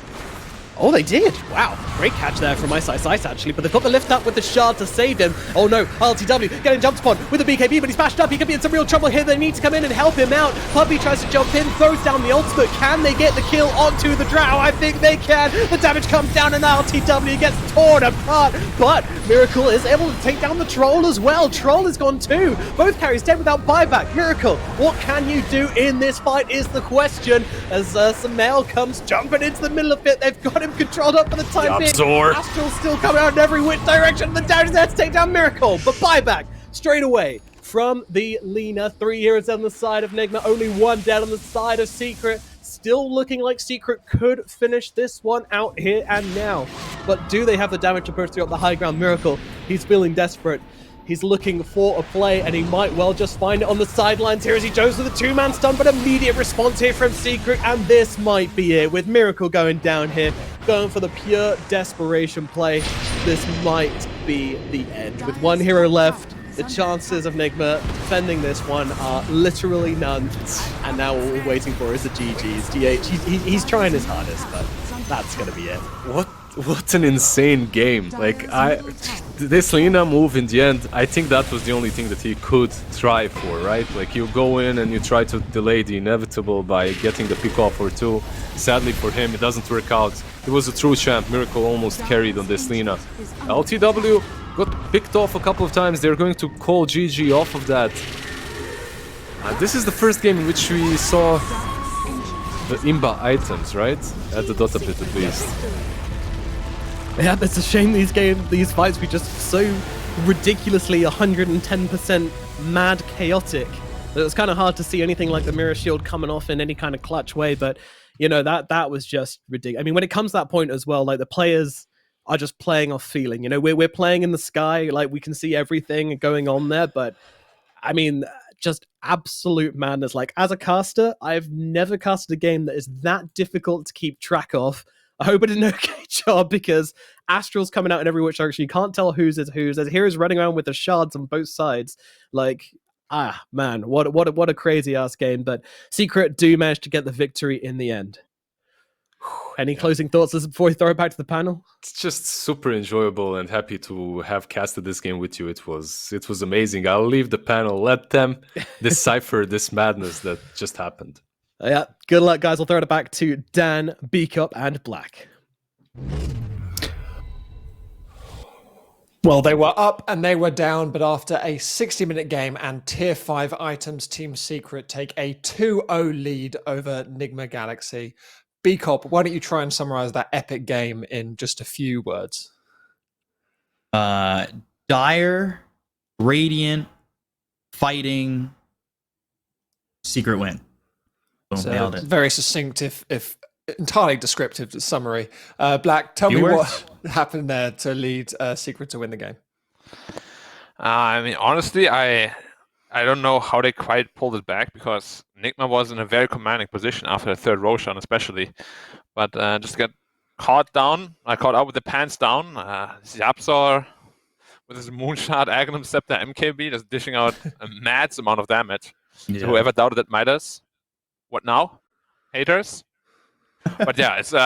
Oh, they did! Wow, great catch there from CIS actually, but they've got the lift up with the shard to save him. Oh no, LTW getting jumped upon with the BKB, but he's bashed up. He could be in some real trouble here. They need to come in and help him out. Puppy tries to jump in, throws down the ultimate. Can they get the kill onto the Drow? I think they can. The damage comes down and LTW gets torn apart, but Miracle is able to take down the Troll as well. Troll is gone too. Both carries dead without buyback. Miracle, what can you do in this fight is the question, as Samael comes jumping into the middle of it. They've got him controlled up for the time being. Astral's still coming out in every which direction. The down is there to take down Miracle, but buyback straight away from the Lina. 3 heroes on the side of Nigma, only 1 dead on the side of Secret. Still looking like Secret could finish this one out here and now. But do they have the damage to burst through up the high ground? Miracle, he's feeling desperate. He's looking for a play, and he might well just find it on the sidelines here as he goes with a 2-man stun, but immediate response here from Secret, and this might be it. With Miracle going down here, going for the pure desperation play, this might be the end. With 1 hero left, the chances of Nigma defending this one are literally none, and now all we're waiting for is the GG's. DH, he's trying his hardest, but that's going to be it. What an insane game. Like, this Lina move in the end, I think that was the only thing that he could try for, right? Like, you go in and you try to delay the inevitable by getting the pick off or 2. Sadly for him, it doesn't work out. He was a true champ. Miracle almost carried on this Lina. LTW got picked off a couple of times. They're going to call GG off of that. This is the first game in which we saw the Imba items, right? At the Dota pit at least. Yeah, it's a shame these fights be just so ridiculously 110% mad chaotic. It was kind of hard to see anything like the Mirror Shield coming off in any kind of clutch way, but you know, that was just ridiculous. I mean, when it comes to that point as well, like the players are just playing off feeling. You know, we're playing in the sky, like we can see everything going on there, but I mean, just absolute madness. Like, as a caster, I've never casted a game that is that difficult to keep track of. I hope I did an okay job, because Astral's coming out in every which direction. You can't tell whose is whose. There's heroes running around with the shards on both sides. Like, man, what a crazy ass game. But Secret do manage to get the victory in the end. Any closing thoughts before we throw it back to the panel? It's just super enjoyable, and happy to have casted this game with you. It was amazing. I'll leave the panel. Let them decipher this madness that just happened. Yeah, good luck, guys. We'll throw it back to Dan, Beakup, and Black. Well, they were up and they were down, but after a 60-minute game and tier 5 items, Team Secret take a 2-0 lead over Nigma Galaxy. Beakup, why don't you try and summarize that epic game in just a few words? Dire, Radiant, fighting, Secret win. Boom, So nailed it. very succinct, if entirely descriptive summary. Black, tell It me worked. what happened there to lead Secret to win the game. I mean, honestly, I don't know how they quite pulled it back, because Nigma was in a very commanding position after the 3rd Roshan especially. But just got caught up with the pants down. Zapsor with his Moonshot, Aghanim Scepter, MKB, just dishing out a mad amount of damage. Yeah. So whoever doubted that Midas, what now? Haters? But yeah, it's